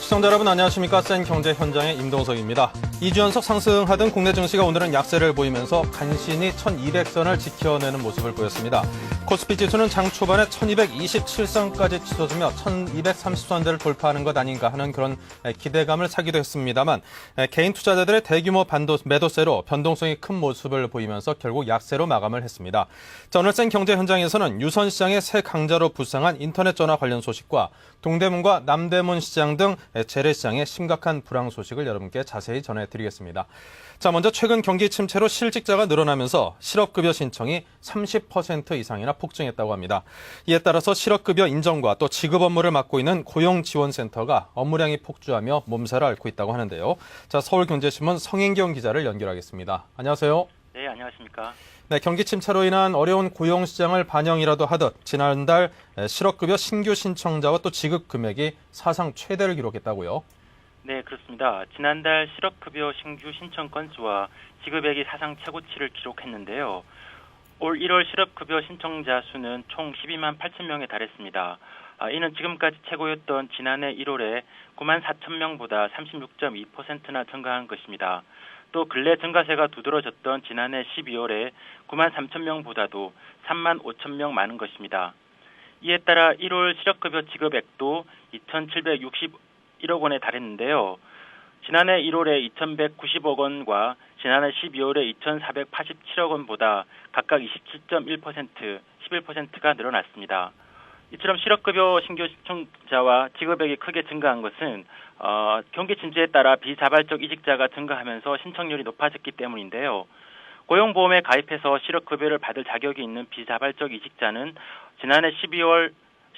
시청자 여러분 안녕하십니까. 센 경제 현장의 임동석입니다. 2주 연속 상승하던 국내 증시가 오늘은 약세를 보이면서 간신히 1200선을 지켜내는 모습을 보였습니다. 코스피 지수는 장 초반에 1227선까지 치솟으며 1230선대를 돌파하는 것 아닌가 하는 그런 기대감을 사기도 했습니다만 개인 투자자들의 대규모 매도세로 변동성이 큰 모습을 보이면서 결국 약세로 마감을 했습니다. 자, 오늘 센 경제 현장에서는 유선시장의 새 강자로 부상한 인터넷 전화 관련 소식과 동대문과 남대문 시장 등 재래시장의 심각한 불황 소식을 여러분께 자세히 전해드리겠습니다. 자, 먼저 최근 경기 침체로 실직자가 늘어나면서 실업급여 신청이 30% 이상이나 폭증했다고 합니다. 이에 따라서 실업급여 인정과 또 지급 업무를 맡고 있는 고용지원센터가 업무량이 폭주하며 몸살을 앓고 있다고 하는데요. 자, 서울경제신문 성인경 기자를 연결하겠습니다. 안녕하세요. 네, 안녕하십니까. 네, 경기 침체로 인한 어려운 고용시장을 반영이라도 하듯 지난달 실업급여 신규 신청자와 또 지급 금액이 사상 최대를 기록했다고요? 네, 그렇습니다. 지난달 실업급여 신규 신청 건수와 지급액이 사상 최고치를 기록했는데요. 올 1월 실업급여 신청자 수는 총 12만 8천 명에 달했습니다. 이는 지금까지 최고였던 지난해 1월에 9만 4천 명보다 36.2%나 증가한 것입니다. 또 근래 증가세가 두드러졌던 지난해 12월에 9만 3천 명보다도 3만 5천 명 많은 것입니다. 이에 따라 1월 실업급여 지급액도 2,761억 원에 달했는데요. 지난해 1월에 2,190억 원과 지난해 12월에 2,487억 원보다 각각 27.1%, 11%가 늘어났습니다. 이처럼 실업급여 신규 신청자와 지급액이 크게 증가한 것은 경기 침체에 따라 비자발적 이직자가 증가하면서 신청률이 높아졌기 때문인데요. 고용보험에 가입해서 실업급여를 받을 자격이 있는 비자발적 이직자는 지난해 11월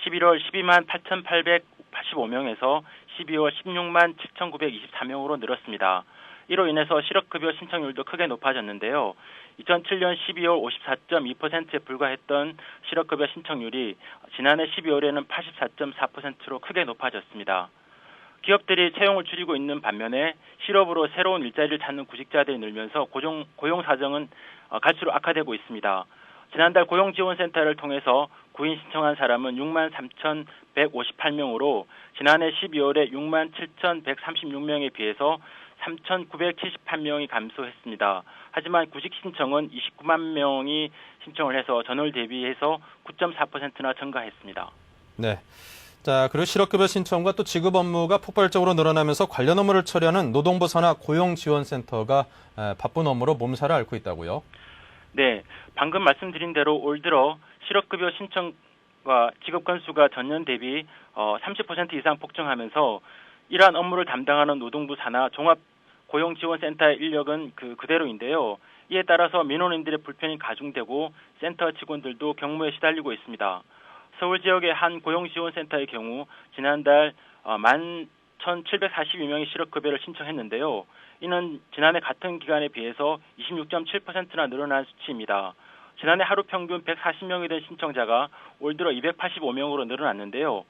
12만 8,885명에서 12월 16만 7,924명으로 늘었습니다. 이로 인해서 실업급여 신청률도 크게 높아졌는데요. 2007년 12월 54.2%에 불과했던 실업급여 신청률이 지난해 12월에는 84.4%로 크게 높아졌습니다. 기업들이 채용을 줄이고 있는 반면에 실업으로 새로운 일자리를 찾는 구직자들이 늘면서 고용 사정은 갈수록 악화되고 있습니다. 지난달 고용지원센터를 통해서 구인 신청한 사람은 6만 3,158명으로 지난해 12월에 6만 7,136명에 비해서 3,978명이 감소했습니다. 하지만 구직 신청은 29만 명이 신청을 해서 전월 대비해서 9.4%나 증가했습니다. 네. 자, 그리고 실업급여 신청과 또 지급 업무가 폭발적으로 늘어나면서 관련 업무를 처리하는 노동부 산하 고용지원센터가 바쁜 업무로 몸살을 앓고 있다고요? 네, 방금 말씀드린 대로 올 들어 실업급여 신청과 지급 건수가 전년 대비 30% 이상 폭증하면서 이러한 업무를 담당하는 노동부 산하 종합고용지원센터의 인력은 그대로인데요. 이에 따라서 민원인들의 불편이 가중되고 센터 직원들도 경무에 시달리고 있습니다. 서울 지역의 한 고용지원센터의 경우 지난달 11,742명이 실업급여를 신청했는데요. 이는 지난해 같은 기간에 비해서 26.7%나 늘어난 수치입니다. 지난해 하루 평균 140명이 된 신청자가 올 들어 285명으로 늘어났는데요.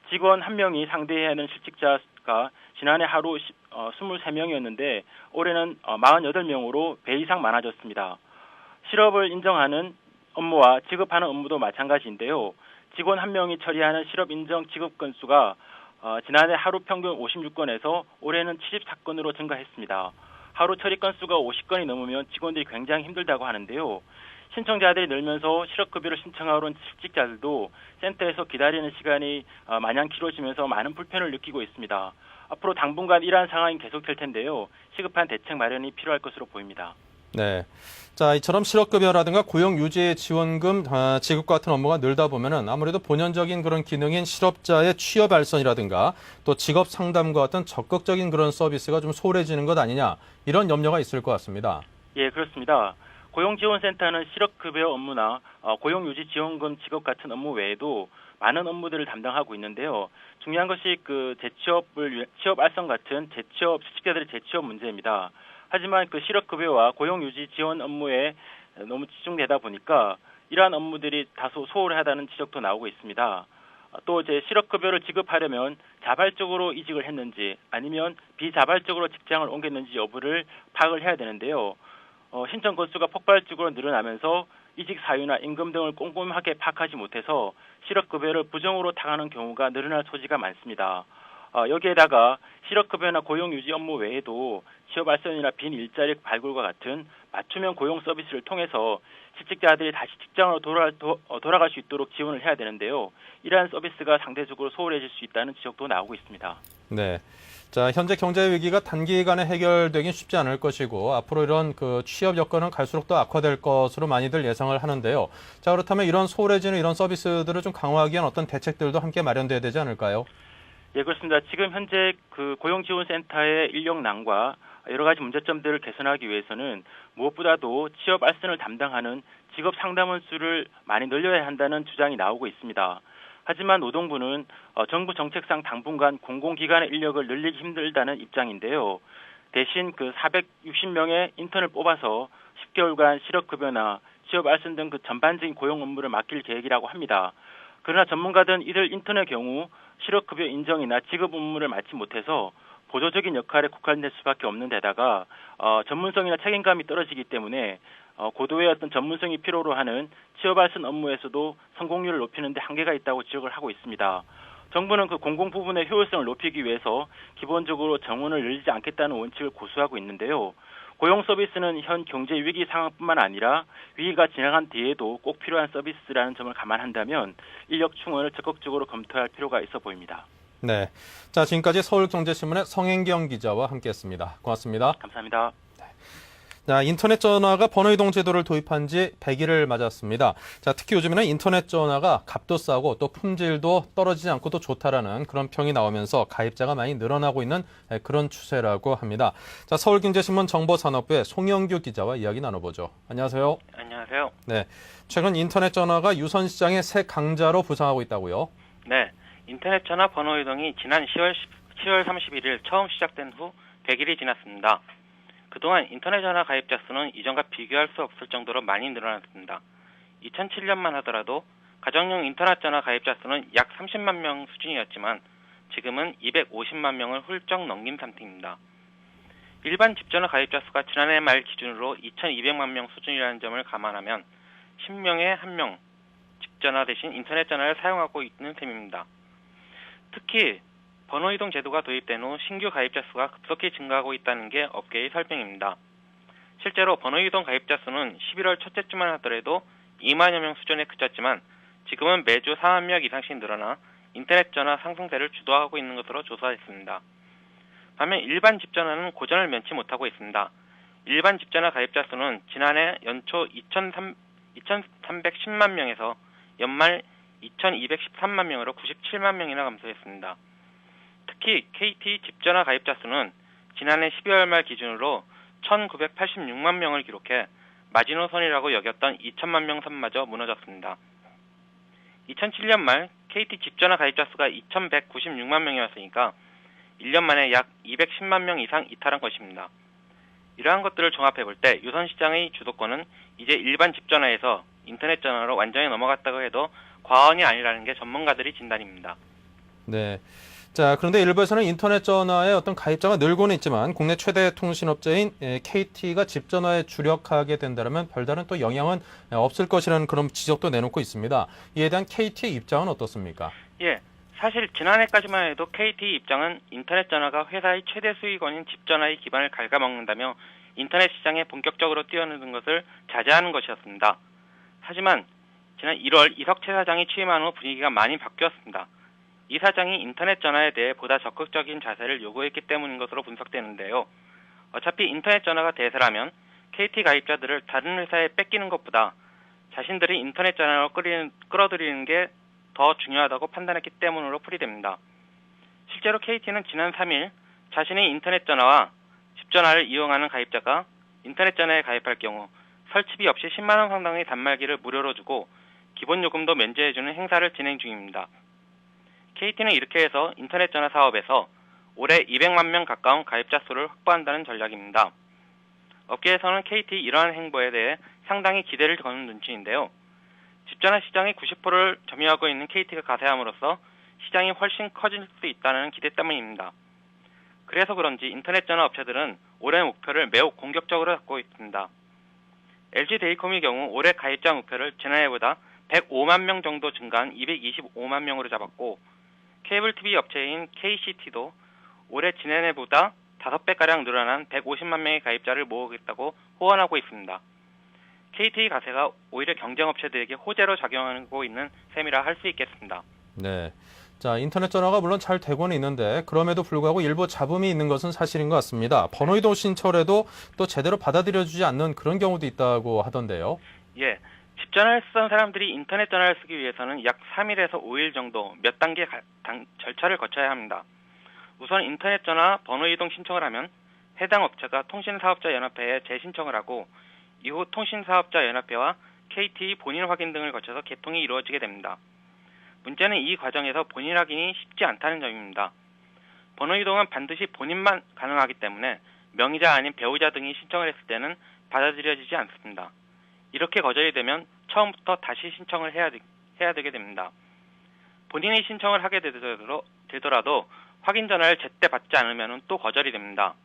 직원 1명이 상대해야 하는 실직자가 지난해 하루 23명이었는데 올해는 48명으로 배 이상 많아졌습니다. 실업을 인정하는 업무와 지급하는 업무도 마찬가지인데요. 직원 1명이 처리하는 실업 인정 지급 건수가 지난해 하루 평균 56건에서 올해는 74건으로 증가했습니다. 하루 처리 건수가 50건이 넘으면 직원들이 굉장히 힘들다고 하는데요. 신청자들이 늘면서 실업급여를 신청하러 온 실직자들도 센터에서 기다리는 시간이 마냥 길어지면서 많은 불편을 느끼고 있습니다. 앞으로 당분간 이러한 상황이 계속될 텐데요. 시급한 대책 마련이 필요할 것으로 보입니다. 네. 자, 이처럼 실업급여라든가 고용유지 지원금 지급 같은 업무가 늘다 보면은 아무래도 본연적인 그런 기능인 실업자의 취업 발전이라든가 또 직업 상담과 같은 적극적인 그런 서비스가 좀 소홀해지는 것 아니냐 이런 염려가 있을 것 같습니다. 예, 그렇습니다. 고용지원센터는 실업급여 업무나 고용유지지원금 지급 같은 업무 외에도 많은 업무들을 담당하고 있는데요. 중요한 것이 취업 알선 같은 실직자들의 재취업 문제입니다. 하지만 실업급여와 고용유지지원 업무에 너무 집중되다 보니까 이러한 업무들이 다소 소홀하다는 지적도 나오고 있습니다. 또 실업급여를 지급하려면 자발적으로 이직을 했는지 아니면 비자발적으로 직장을 옮겼는지 여부를 파악을 해야 되는데요. 신청 건수가 폭발적으로 늘어나면서 이직 사유나 임금 등을 꼼꼼하게 파악하지 못해서 실업급여를 부정으로 당하는 경우가 늘어날 소지가 많습니다. 여기에다가 실업급여나 고용유지 업무 외에도 취업 발전이나 빈 일자리 발굴과 같은 맞춤형 고용 서비스를 통해서 실직자들이 다시 직장으로 돌아갈 수 있도록 지원을 해야 되는데요. 이러한 서비스가 상대적으로 소홀해질 수 있다는 지적도 나오고 있습니다. 네. 자, 현재 경제 위기가 단기간에 해결되긴 쉽지 않을 것이고 앞으로 이런 취업 여건은 갈수록 더 악화될 것으로 많이들 예상을 하는데요. 자, 그렇다면 이런 소홀해지는 이런 서비스들을 좀 강화하기 위한 어떤 대책들도 함께 마련돼야 되지 않을까요? 예, 그렇습니다. 지금 현재 고용지원센터의 인력난과 여러 가지 문제점들을 개선하기 위해서는 무엇보다도 취업 알선을 담당하는 직업 상담원 수를 많이 늘려야 한다는 주장이 나오고 있습니다. 하지만 노동부는 정부 정책상 당분간 공공기관의 인력을 늘리기 힘들다는 입장인데요. 대신 460명의 인턴을 뽑아서 10개월간 실업급여나 취업 알선 등 전반적인 고용 업무를 맡길 계획이라고 합니다. 그러나 전문가들은 이들 인턴의 경우 실업급여 인정이나 지급 업무를 맡지 못해서 보조적인 역할에 국한될 수밖에 없는 데다가 전문성이나 책임감이 떨어지기 때문에 고도의 어떤 전문성이 필요로 하는 취업 알선 업무에서도 성공률을 높이는 데 한계가 있다고 지적을 하고 있습니다. 정부는 공공 부분의 효율성을 높이기 위해서 기본적으로 정원을 늘리지 않겠다는 원칙을 고수하고 있는데요. 고용 서비스는 현 경제 위기 상황뿐만 아니라 위기가 지나간 뒤에도 꼭 필요한 서비스라는 점을 감안한다면 인력 충원을 적극적으로 검토할 필요가 있어 보입니다. 네. 자, 지금까지 서울경제신문의 성행경 기자와 함께했습니다. 고맙습니다. 감사합니다. 자, 인터넷 전화가 번호 이동 제도를 도입한 지 100일을 맞았습니다. 자, 특히 요즘에는 인터넷 전화가 값도 싸고 또 품질도 떨어지지 않고 또 좋다라는 그런 평이 나오면서 가입자가 많이 늘어나고 있는 그런 추세라고 합니다. 자, 서울경제신문 정보산업부의 송영규 기자와 이야기 나눠보죠. 안녕하세요. 안녕하세요. 네. 최근 인터넷 전화가 유선 시장의 새 강자로 부상하고 있다고요? 네. 인터넷 전화 번호 이동이 지난 10월 31일 처음 시작된 후 100일이 지났습니다. 그동안 인터넷 전화 가입자 수는 이전과 비교할 수 없을 정도로 많이 늘어났습니다. 2007년만 하더라도 가정용 인터넷 전화 가입자 수는 약 30만 명 수준이었지만 지금은 250만 명을 훌쩍 넘긴 상태입니다. 일반 집전화 가입자 수가 지난해 말 기준으로 2,200만 명 수준이라는 점을 감안하면 10명에 1명 집전화 대신 인터넷 전화를 사용하고 있는 셈입니다. 특히 번호 이동 제도가 도입된 후 신규 가입자 수가 급속히 증가하고 있다는 게 업계의 설명입니다. 실제로 번호 이동 가입자 수는 11월 첫째 주만 하더라도 2만여 명 수준에 그쳤지만 지금은 매주 4만 명 이상씩 늘어나 인터넷 전화 상승세를 주도하고 있는 것으로 조사했습니다. 반면 일반 집전화는 고전을 면치 못하고 있습니다. 일반 집전화 가입자 수는 지난해 연초 2,310만 명에서 연말 2,213만 명으로 97만 명이나 감소했습니다. 특히 KT 집전화 가입자 수는 지난해 12월 말 기준으로 1,986만 명을 기록해 마지노선이라고 여겼던 2천만 명 선마저 무너졌습니다. 2007년 말 KT 집전화 가입자 수가 2,196만 명이었으니까 1년 만에 약 210만 명 이상 이탈한 것입니다. 이러한 것들을 종합해 볼 때 유선 시장의 주도권은 이제 일반 집전화에서 인터넷 전화로 완전히 넘어갔다고 해도 과언이 아니라는 게 전문가들의 진단입니다. 네. 자, 그런데 일부에서는 인터넷 전화의 어떤 가입자가 늘고는 있지만 국내 최대 통신업체인 KT가 집전화에 주력하게 된다면 별다른 또 영향은 없을 것이라는 그런 지적도 내놓고 있습니다. 이에 대한 KT의 입장은 어떻습니까? 예, 사실 지난해까지만 해도 KT 입장은 인터넷 전화가 회사의 최대 수익원인 집전화의 기반을 갉아먹는다며 인터넷 시장에 본격적으로 뛰어드는 것을 자제하는 것이었습니다. 하지만 지난 1월 이석채 사장이 취임한 후 분위기가 많이 바뀌었습니다. 이 사장이 인터넷 전화에 대해 보다 적극적인 자세를 요구했기 때문인 것으로 분석되는데요. 어차피 인터넷 전화가 대세라면 KT 가입자들을 다른 회사에 뺏기는 것보다 자신들이 인터넷 전화로 끌어들이는 게 더 중요하다고 판단했기 때문으로 풀이됩니다. 실제로 KT는 지난 3일 자신의 인터넷 전화와 집전화를 이용하는 가입자가 인터넷 전화에 가입할 경우 설치비 없이 10만 원 상당의 단말기를 무료로 주고 기본 요금도 면제해주는 행사를 진행 중입니다. KT는 이렇게 해서 인터넷 전화 사업에서 올해 200만 명 가까운 가입자 수를 확보한다는 전략입니다. 업계에서는 KT 이러한 행보에 대해 상당히 기대를 거는 눈치인데요. 집전화 시장의 90%를 점유하고 있는 KT가 가세함으로써 시장이 훨씬 커질 수 있다는 기대 때문입니다. 그래서 그런지 인터넷 전화 업체들은 올해 목표를 매우 공격적으로 잡고 있습니다. LG데이콤의 경우 올해 가입자 목표를 지난해보다 105만 명 정도 증가한 225만 명으로 잡았고 케이블 TV 업체인 KCT도 올해 지난해보다 5배가량 늘어난 150만 명의 가입자를 모으겠다고 호언하고 있습니다. KT 가세가 오히려 경쟁업체들에게 호재로 작용하고 있는 셈이라 할 수 있겠습니다. 네. 자, 인터넷 전화가 물론 잘 되고는 있는데 그럼에도 불구하고 일부 잡음이 있는 것은 사실인 것 같습니다. 번호 이동 신청을 해도 또 제대로 받아들여주지 않는 그런 경우도 있다고 하던데요. 예, 집 전화를 쓰던 사람들이 인터넷 전화를 쓰기 위해서는 약 3일에서 5일 정도 몇 단계 절차를 거쳐야 합니다. 우선 인터넷 전화 번호 이동 신청을 하면 해당 업체가 통신사업자연합회에 재신청을 하고 이후 통신사업자연합회와 KT 본인 확인 등을 거쳐서 개통이 이루어지게 됩니다. 문제는 이 과정에서 본인 확인이 쉽지 않다는 점입니다. 번호 이동은 반드시 본인만 가능하기 때문에 명의자 아닌 배우자 등이 신청을 했을 때는 받아들여지지 않습니다. 이렇게 거절이 되면 처음부터 다시 신청을 해야 되게 됩니다. 본인이 신청을 하게 되더라도 확인 전화를 제때 받지 않으면 또 거절이 됩니다.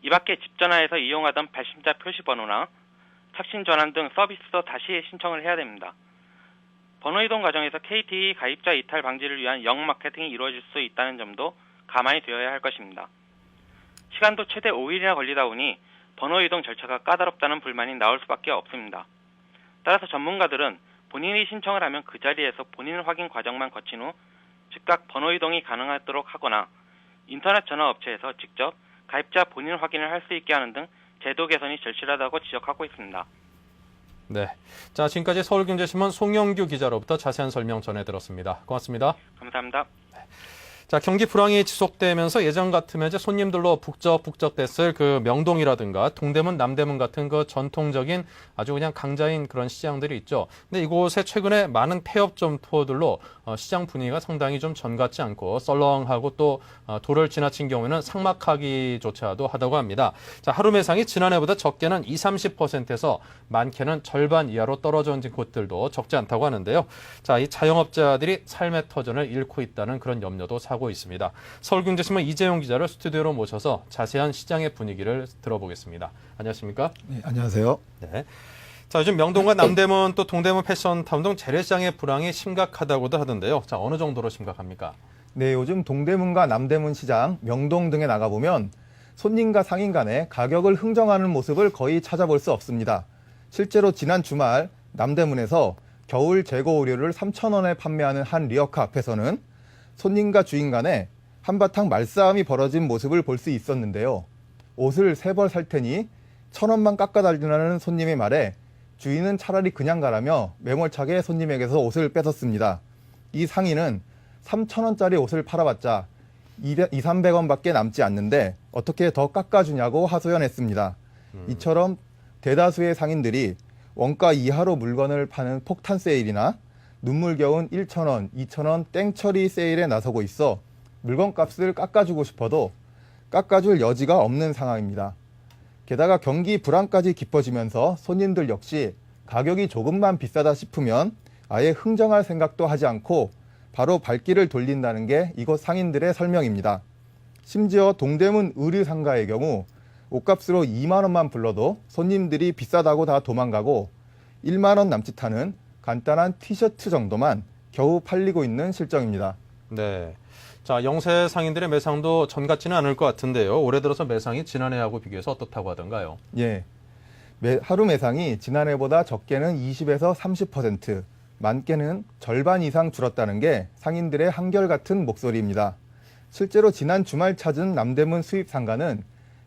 이 밖에 집 전화에서 이용하던 발신자 표시 번호나 착신 전환 등 서비스도 다시 신청을 해야 됩니다. 번호 이동 과정에서 KT 가입자 이탈 방지를 위한 영 마케팅이 이루어질 수 있다는 점도 가만히 두어야 할 것입니다. 시간도 최대 5일이나 걸리다 보니 번호 이동 절차가 까다롭다는 불만이 나올 수밖에 없습니다. 따라서 전문가들은 본인이 신청을 하면 그 자리에서 본인 확인 과정만 거친 후 즉각 번호 이동이 가능하도록 하거나 인터넷 전화 업체에서 직접 가입자 본인 확인을 할 수 있게 하는 등 제도 개선이 절실하다고 지적하고 있습니다. 네. 자, 지금까지 서울경제신문 송영규 기자로부터 자세한 설명 전해들었습니다. 고맙습니다. 감사합니다. 자, 경기 불황이 지속되면서 예전 같으면 이제 손님들로 북적북적댔을 그 명동이라든가 동대문, 남대문 같은 그 전통적인 아주 그냥 강자인 그런 시장들이 있죠. 근데 이곳에 최근에 많은 폐업점 투어들로 시장 분위기가 상당히 좀 전 같지 않고 썰렁하고 또 도를 지나친 경우에는 삭막하기조차도 하다고 합니다. 자, 하루 매상이 지난해보다 적게는 20-30%에서 많게는 절반 이하로 떨어진 곳들도 적지 않다고 하는데요. 자, 이 자영업자들이 삶의 터전을 잃고 있다는 그런 염려도 사고 있습니다. 서울경제신문 이재용 기자를 스튜디오로 모셔서 자세한 시장의 분위기를 들어보겠습니다. 안녕하십니까? 네, 안녕하세요. 네. 자, 요즘 명동과 남대문 또 동대문 패션타운 등 재래시장의 불황이 심각하다고도 하던데요. 자, 어느 정도로 심각합니까? 네, 요즘 동대문과 남대문 시장, 명동 등에 나가보면 손님과 상인 간에 가격을 흥정하는 모습을 거의 찾아볼 수 없습니다. 실제로 지난 주말 남대문에서 겨울 재고 의류를 3,000원에 판매하는 한 리어카 앞에서는 손님과 주인 간에 한바탕 말싸움이 벌어진 모습을 볼 수 있었는데요. 옷을 3벌 살 테니 1,000원만 깎아달라는 손님의 말에 주인은 차라리 그냥 가라며 매몰차게 손님에게서 옷을 뺏었습니다. 이 상인은 3,000원짜리 옷을 팔아봤자 200-300원밖에 남지 않는데 어떻게 더 깎아주냐고 하소연했습니다. 이처럼 대다수의 상인들이 원가 이하로 물건을 파는 폭탄 세일이나 눈물겨운 1,000원, 2,000원 땡처리 세일에 나서고 있어 물건값을 깎아주고 싶어도 깎아줄 여지가 없는 상황입니다. 게다가 경기 불황까지 깊어지면서 손님들 역시 가격이 조금만 비싸다 싶으면 아예 흥정할 생각도 하지 않고 바로 발길을 돌린다는 게 이곳 상인들의 설명입니다. 심지어 동대문 의류상가의 경우 옷값으로 2만 원만 불러도 손님들이 비싸다고 다 도망가고 1만 원 남짓하는 간단한 티셔츠 정도만 겨우 팔리고 있는 실정입니다. 네. 자, 영세 상인들의 매상도 전 같지는 않을 것 같은데요. 올해 들어서 매상이 지난해하고 비교해서 어떻다고 하던가요? 예. 하루 매상이 지난해보다 적게는 20에서 30%, 많게는 절반 이상 줄었다는 게 상인들의 한결같은 목소리입니다. 실제로 지난 주말 찾은 남대문 수입 상가는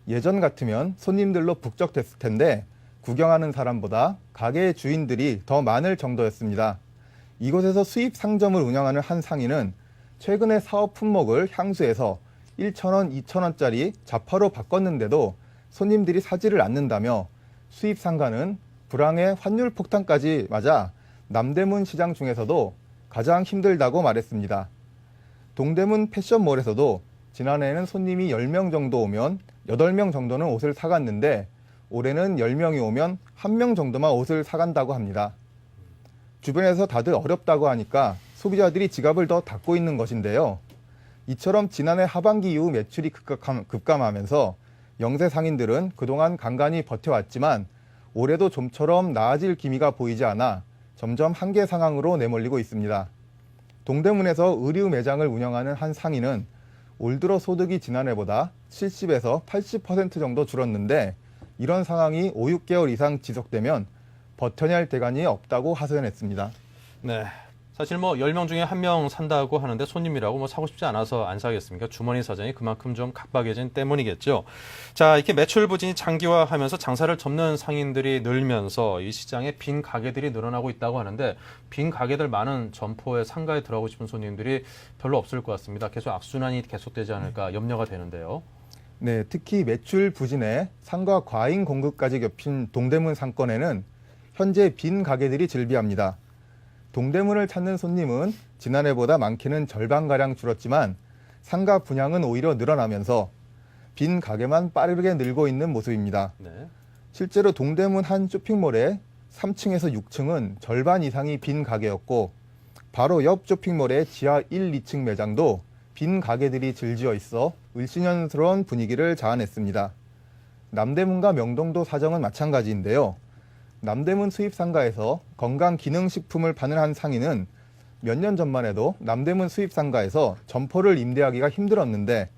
예전 같으면 손님들로 북적댔을 텐데 구경하는 사람보다 가게의 주인들이 더 많을 정도였습니다. 이곳에서 수입 상점을 운영하는 한 상인은 최근에 사업 품목을 향수에서 1,000원, 2,000원짜리 자파로 바꿨는데도 손님들이 사지를 않는다며 수입 상가는 불황의 환율 폭탄까지 맞아 남대문 시장 중에서도 가장 힘들다고 말했습니다. 동대문 패션몰에서도 지난해에는 손님이 10명 정도 오면 8명 정도는 옷을 사갔는데 올해는 10명이 오면 1명 정도만 옷을 사간다고 합니다. 주변에서 다들 어렵다고 하니까 소비자들이 지갑을 더 닫고 있는 것인데요. 이처럼 지난해 하반기 이후 매출이 급감하면서 영세 상인들은 그동안 간간히 버텨왔지만 올해도 좀처럼 나아질 기미가 보이지 않아 점점 한계 상황으로 내몰리고 있습니다. 동대문에서 의류 매장을 운영하는 한 상인은 올 들어 소득이 지난해보다 70에서 80% 정도 줄었는데 이런 상황이 5, 6개월 이상 지속되면 버텨야 할 대안이 없다고 하소연했습니다. 네. 사실 뭐 10명 중에 1명 산다고 하는데 손님이라고 뭐 사고 싶지 않아서 안 사겠습니까? 주머니 사정이 그만큼 좀 각박해진 때문이겠죠. 자, 이렇게 매출 부진이 장기화하면서 장사를 접는 상인들이 늘면서 이 시장에 빈 가게들이 늘어나고 있다고 하는데 빈 가게들 많은 점포에 상가에 들어가고 싶은 손님들이 별로 없을 것 같습니다. 계속 악순환이 계속되지 않을까 염려가 되는데요. 네, 특히 매출 부진에 상가 과잉 공급까지 겹친 동대문 상권에는 현재 빈 가게들이 즐비합니다. 동대문을 찾는 손님은 지난해보다 많게는 절반가량 줄었지만 상가 분양은 오히려 늘어나면서 빈 가게만 빠르게 늘고 있는 모습입니다. 네. 실제로 동대문 한 쇼핑몰의 3층에서 6층은 절반 이상이 빈 가게였고 바로 옆 쇼핑몰의 지하 1, 2층 매장도 빈 가게들이 질지어 있어 을씨년스러운 분위기를 자아냈습니다. 남대문과 명동도 사정은 마찬가지인데요. 남대문 수입상가에서 건강기능식품을 파는 한 상인은 몇 년 전만 해도 남대문 수입상가에서 점포를 임대하기가 힘들었는데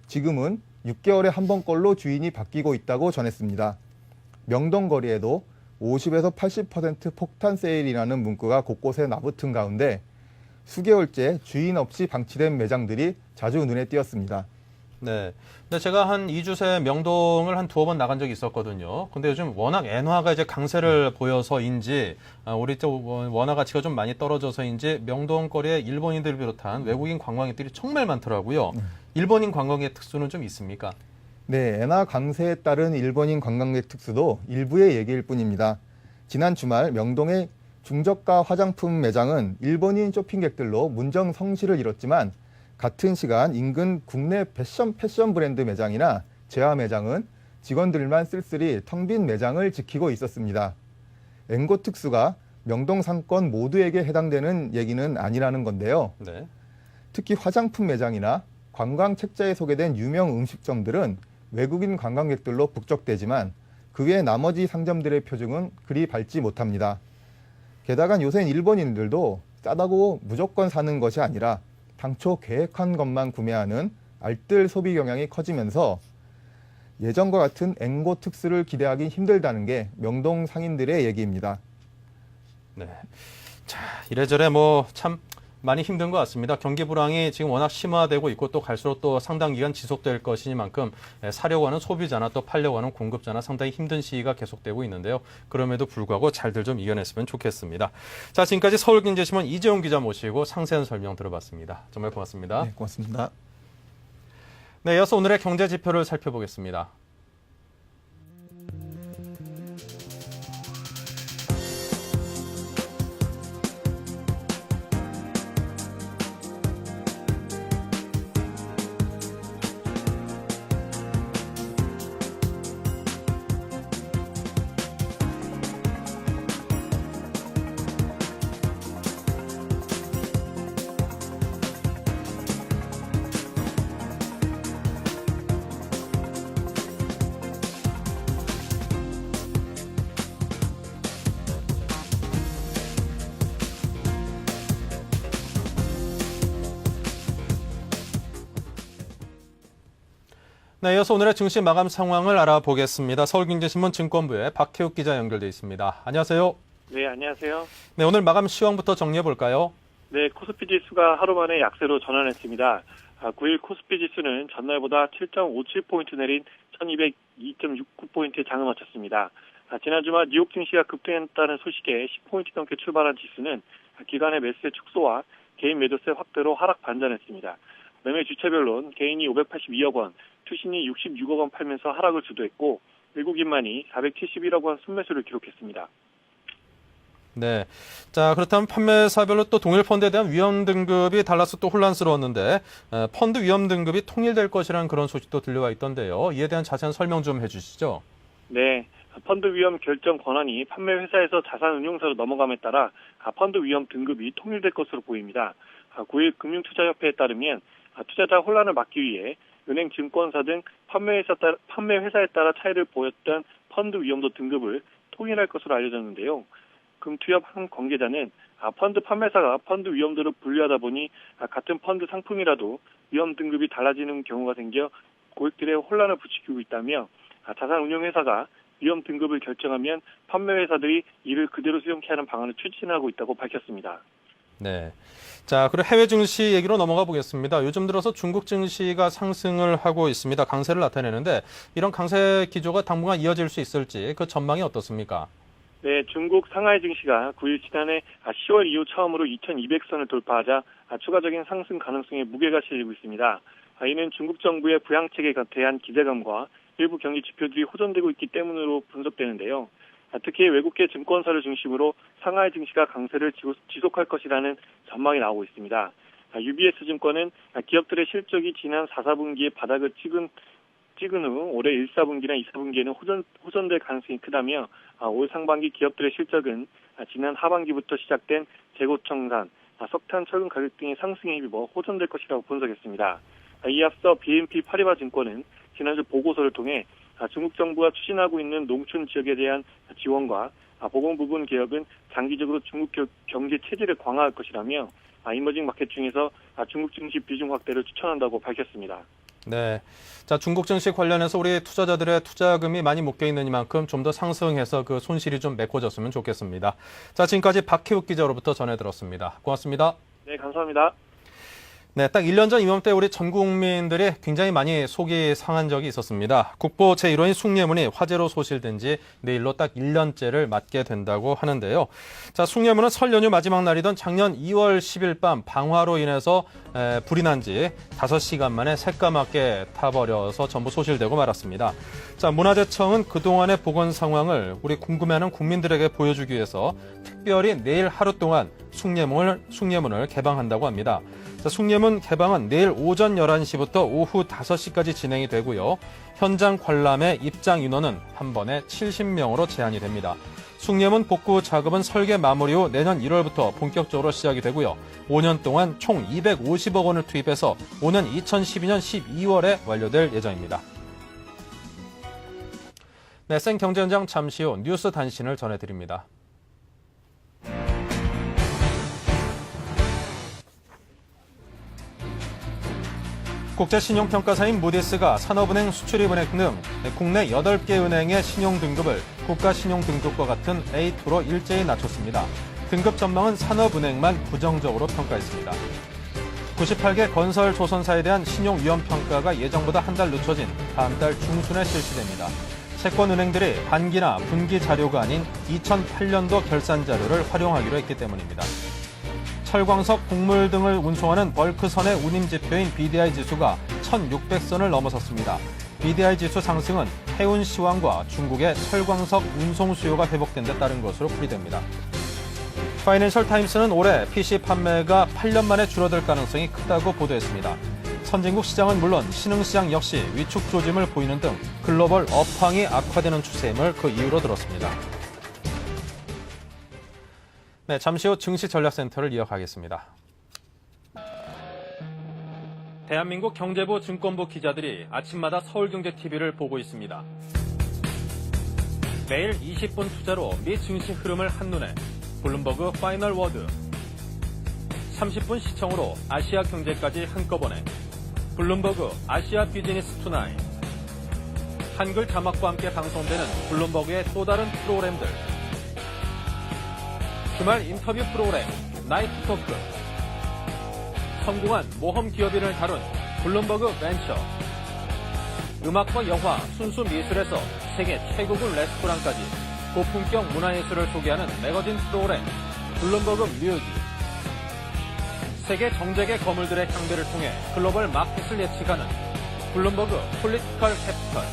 지금은 6개월에 한 번꼴로 주인이 바뀌고 있다고 전했습니다. 명동 거리에도 50에서 80% 폭탄 세일이라는 문구가 곳곳에 나붙은 가운데 수개월째 주인 없이 방치된 매장들이 자주 눈에 띄었습니다. 네. 근데 제가 한 2주 새 명동을 한 두어 번 나간 적이 있었거든요. 근데 요즘 워낙 엔화가 이제 강세를 보여서인지, 우리 또 원화 가치가 좀 많이 떨어져서인지 명동 거리에 일본인들 비롯한 외국인 관광객들이 정말 많더라고요. 일본인 관광객 특수는 좀 있습니까? 네, 엔화 강세에 따른 일본인 관광객 특수도 일부의 얘기일 뿐입니다. 지난 주말 명동의 중저가 화장품 매장은 일본인 쇼핑객들로 문정성시를 이뤘지만 같은 시간 인근 국내 패션 브랜드 매장이나 제화 매장은 직원들만 쓸쓸히 텅 빈 매장을 지키고 있었습니다. 앵고 특수가 명동 상권 모두에게 해당되는 얘기는 아니라는 건데요. 네. 특히 화장품 매장이나 관광 책자에 소개된 유명 음식점들은 외국인 관광객들로 북적대지만 그 외 나머지 상점들의 표정은 그리 밝지 못합니다. 게다가 요새는 일본인들도 싸다고 무조건 사는 것이 아니라 당초 계획한 것만 구매하는 알뜰 소비 경향이 커지면서 예전과 같은 앵고 특수를 기대하기 힘들다는 게 명동 상인들의 얘기입니다. 네. 자, 이래저래 뭐 참 많이 힘든 것 같습니다. 경기 불황이 지금 워낙 심화되고 있고 또 갈수록 또 상당 기간 지속될 것이니만큼 사려고 하는 소비자나 또 팔려고 하는 공급자나 상당히 힘든 시기가 계속되고 있는데요. 그럼에도 불구하고 잘들 좀 이겨냈으면 좋겠습니다. 자, 지금까지 서울경제신문 이재용 기자 모시고 상세한 설명 들어봤습니다. 정말 고맙습니다. 네, 고맙습니다. 네, 이어서 오늘의 경제 지표를 살펴보겠습니다. 네, 이어서 오늘의 증시 마감 상황을 알아보겠습니다. 서울경제신문 증권부의 박혜욱 기자 연결돼 있습니다. 안녕하세요. 네, 안녕하세요. 네, 오늘 마감 시황부터 정리해 볼까요? 네, 코스피 지수가 하루 만에 약세로 전환했습니다. 9일 코스피 지수는 전날보다 7.57포인트 내린 1202.69포인트에 장을 마쳤습니다. 지난 주말 뉴욕 증시가 급등했다는 소식에 10포인트 넘게 출발한 지수는 기관의 매수세 축소와 개인 매도세 확대로 하락 반전했습니다. 매매 주체별로는 개인이 582억 원, 투신이 66억 원 팔면서 하락을 주도했고 외국인만이 471억 원 순매수를 기록했습니다. 네. 자, 그렇다면 판매사별로 또 동일 펀드에 대한 위험 등급이 달라서 또 혼란스러웠는데 펀드 위험 등급이 통일될 것이라는 그런 소식도 들려와 있던데요. 이에 대한 자세한 설명 좀 해주시죠. 네. 펀드 위험 결정 권한이 판매 회사에서 자산 운용사로 넘어감에 따라 펀드 위험 등급이 통일될 것으로 보입니다. 9일 금융투자협회에 따르면 투자자 혼란을 막기 위해 은행, 증권사 등 판매 회사에 따라 차이를 보였던 펀드 위험도 등급을 통일할 것으로 알려졌는데요. 금투협 한 관계자는 펀드 판매사가 펀드 위험도를 분류하다 보니 같은 펀드 상품이라도 위험 등급이 달라지는 경우가 생겨 고객들의 혼란을 부추기고 있다며 자산운용회사가 위험 등급을 결정하면 판매회사들이 이를 그대로 수용케 하는 방안을 추진하고 있다고 밝혔습니다. 네. 자, 그리고 해외 증시 얘기로 넘어가 보겠습니다. 요즘 들어서 중국 증시가 상승을 하고 있습니다. 강세를 나타내는데 이런 강세 기조가 당분간 이어질 수 있을지 그 전망이 어떻습니까? 네, 중국 상하이 증시가 9일 지난해 10월 이후 처음으로 2200선을 돌파하자 추가적인 상승 가능성에 무게가 실리고 있습니다. 이는 중국 정부의 부양책에 대한 기대감과 일부 경기 지표들이 호전되고 있기 때문으로 분석되는데요. 특히 외국계 증권사를 중심으로 상하이 증시가 강세를 지속할 것이라는 전망이 나오고 있습니다. UBS 증권은 기업들의 실적이 지난 4, 4분기에 바닥을 찍은 후 올해 1, 4분기나 2, 4분기에는 호전될 가능성이 크다며 올 상반기 기업들의 실적은 지난 하반기부터 시작된 재고 청산, 석탄, 철근 가격 등의 상승에 힘입어 호전될 것이라고 분석했습니다. 이에 앞서 BNP 파리바 증권은 지난주 보고서를 통해 중국 정부가 추진하고 있는 농촌 지역에 대한 지원과 보건 부분 개혁은 장기적으로 중국 경제 체질을 강화할 것이라며 이머징 마켓 중에서 중국 증시 비중 확대를 추천한다고 밝혔습니다. 네. 자, 중국 증시 관련해서 우리 투자자들의 투자금이 많이 묶여 있는 이만큼 좀 더 상승해서 그 손실이 좀 메꿔졌으면 좋겠습니다. 자, 지금까지 박희욱 기자로부터 전해 들었습니다. 고맙습니다. 네, 감사합니다. 네, 딱 1년 전 이맘때 우리 전 국민들이 굉장히 많이 속이 상한 적이 있었습니다. 국보 제1호인 숭례문이 화재로 소실된 지 내일로 딱 1년째를 맞게 된다고 하는데요. 자, 숭례문은 설 연휴 마지막 날이던 작년 2월 10일 밤 방화로 인해서 불이 난 지 5시간 만에 새까맣게 타버려서 전부 소실되고 말았습니다. 자, 문화재청은 그동안의 복원 상황을 우리 궁금해하는 국민들에게 보여주기 위해서 특별히 내일 하루 동안 숭례문을 개방한다고 합니다. 자, 숭례문 개방은 내일 오전 11시부터 오후 5시까지 진행이 되고요. 현장 관람의 입장 인원은 한 번에 70명으로 제한이 됩니다. 숭례문 복구 작업은 설계 마무리 후 내년 1월부터 본격적으로 시작이 되고요. 5년 동안 총 250억 원을 투입해서 오는 2012년 12월에 완료될 예정입니다. 네, 생경제 현장 잠시 후 뉴스 단신을 전해드립니다. 국제신용평가사인 무디스가 산업은행, 수출입은행 등 국내 8개 은행의 신용등급을 국가신용등급과 같은 A2로 일제히 낮췄습니다. 등급 전망은 산업은행만 부정적으로 평가했습니다. 98개 건설 조선사에 대한 신용위험평가가 예정보다 한 달 늦춰진 다음 달 중순에 실시됩니다. 채권은행들이 반기나 분기 자료가 아닌 2008년도 결산 자료를 활용하기로 했기 때문입니다. 철광석, 곡물 등을 운송하는 벌크선의 운임지표인 BDI 지수가 1,600선을 넘어섰습니다. BDI 지수 상승은 해운 시황과 중국의 철광석 운송 수요가 회복된 데 따른 것으로 풀이됩니다. 파이낸셜 타임스는 올해 PC 판매가 8년 만에 줄어들 가능성이 크다고 보도했습니다. 선진국 시장은 물론 신흥시장 역시 위축 조짐을 보이는 등 글로벌 업황이 악화되는 추세임을 그 이유로 들었습니다. 네, 잠시 후 증시전략센터를 이어가겠습니다. 대한민국 경제부 증권부 기자들이 아침마다 서울경제TV를 보고 있습니다. 매일 20분 투자로 미 증시 흐름을 한눈에 블룸버그 파이널 워드 30분 시청으로 아시아 경제까지 한꺼번에 블룸버그 아시아 비즈니스 투나잇 한글 자막과 함께 방송되는 블룸버그의 또 다른 프로그램들 주말 인터뷰 프로그램 나이트 토크 성공한 모험 기업인을 다룬 블룸버그 벤처 음악과 영화, 순수 미술에서 세계 최고급 레스토랑까지 고품격 문화예술을 소개하는 매거진 프로그램 블룸버그 뮤직 세계 정재계 거물들의 향배를 통해 글로벌 마켓을 예측하는 블룸버그 폴리티컬 캐피털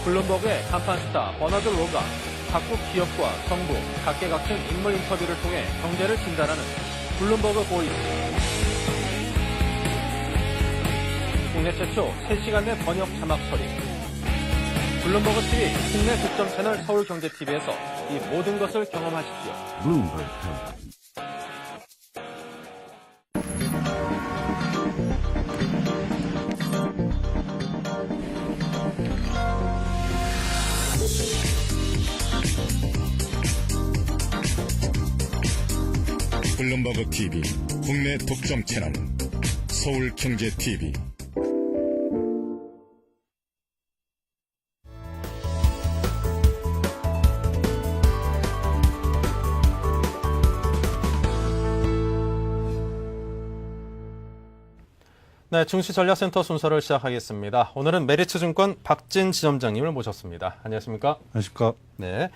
블룸버그의 간판 스타 버나드 로가 각국 기업과 정부, 각계각층 인물 인터뷰를 통해 경제를 진단하는 블룸버그 보이스. 국내 최초 3시간 내 번역 자막 처리. 블룸버그 TV 국내 독점 채널 서울경제TV에서 이 모든 것을 경험하십시오. Bloomberg Company. 허브TV, 국내 독점 채널 서울경제TV. 네, 증시전략센터 순서를 시작하겠습니다. 오늘은 메리츠증권 박진 지점장님을 모셨습니다. 안녕하십니까? 안녕하십니까? 네.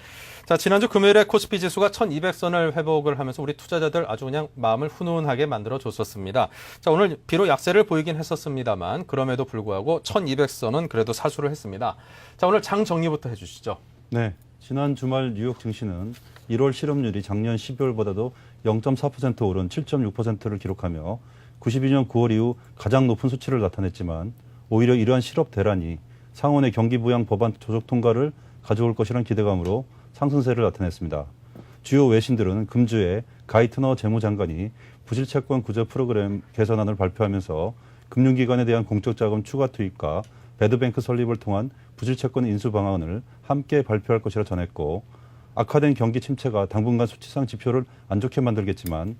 자, 지난주 금요일에 코스피 지수가 1200선을 회복을 하면서 우리 투자자들 아주 그냥 마음을 훈훈하게 만들어 줬었습니다. 자, 오늘 비록 약세를 보이긴 했었습니다만 그럼에도 불구하고 1200선은 그래도 사수를 했습니다. 자, 오늘 장 정리부터 해주시죠. 네. 지난 주말 뉴욕 증시는 1월 실업률이 작년 12월보다도 0.4% 오른 7.6%를 기록하며 92년 9월 이후 가장 높은 수치를 나타냈지만 오히려 이러한 실업 대란이 상원의 경기 부양 법안 조속 통과를 가져올 것이란 기대감으로 상승세를 나타냈습니다. 주요 외신들은 금주에 가이트너 재무장관이 부실채권 구제 프로그램 개선안을 발표하면서 금융기관에 대한 공적자금 추가 투입과 배드뱅크 설립을 통한 부실채권 인수 방안을 함께 발표할 것이라 전했고, 악화된 경기 침체가 당분간 수치상 지표를 안 좋게 만들겠지만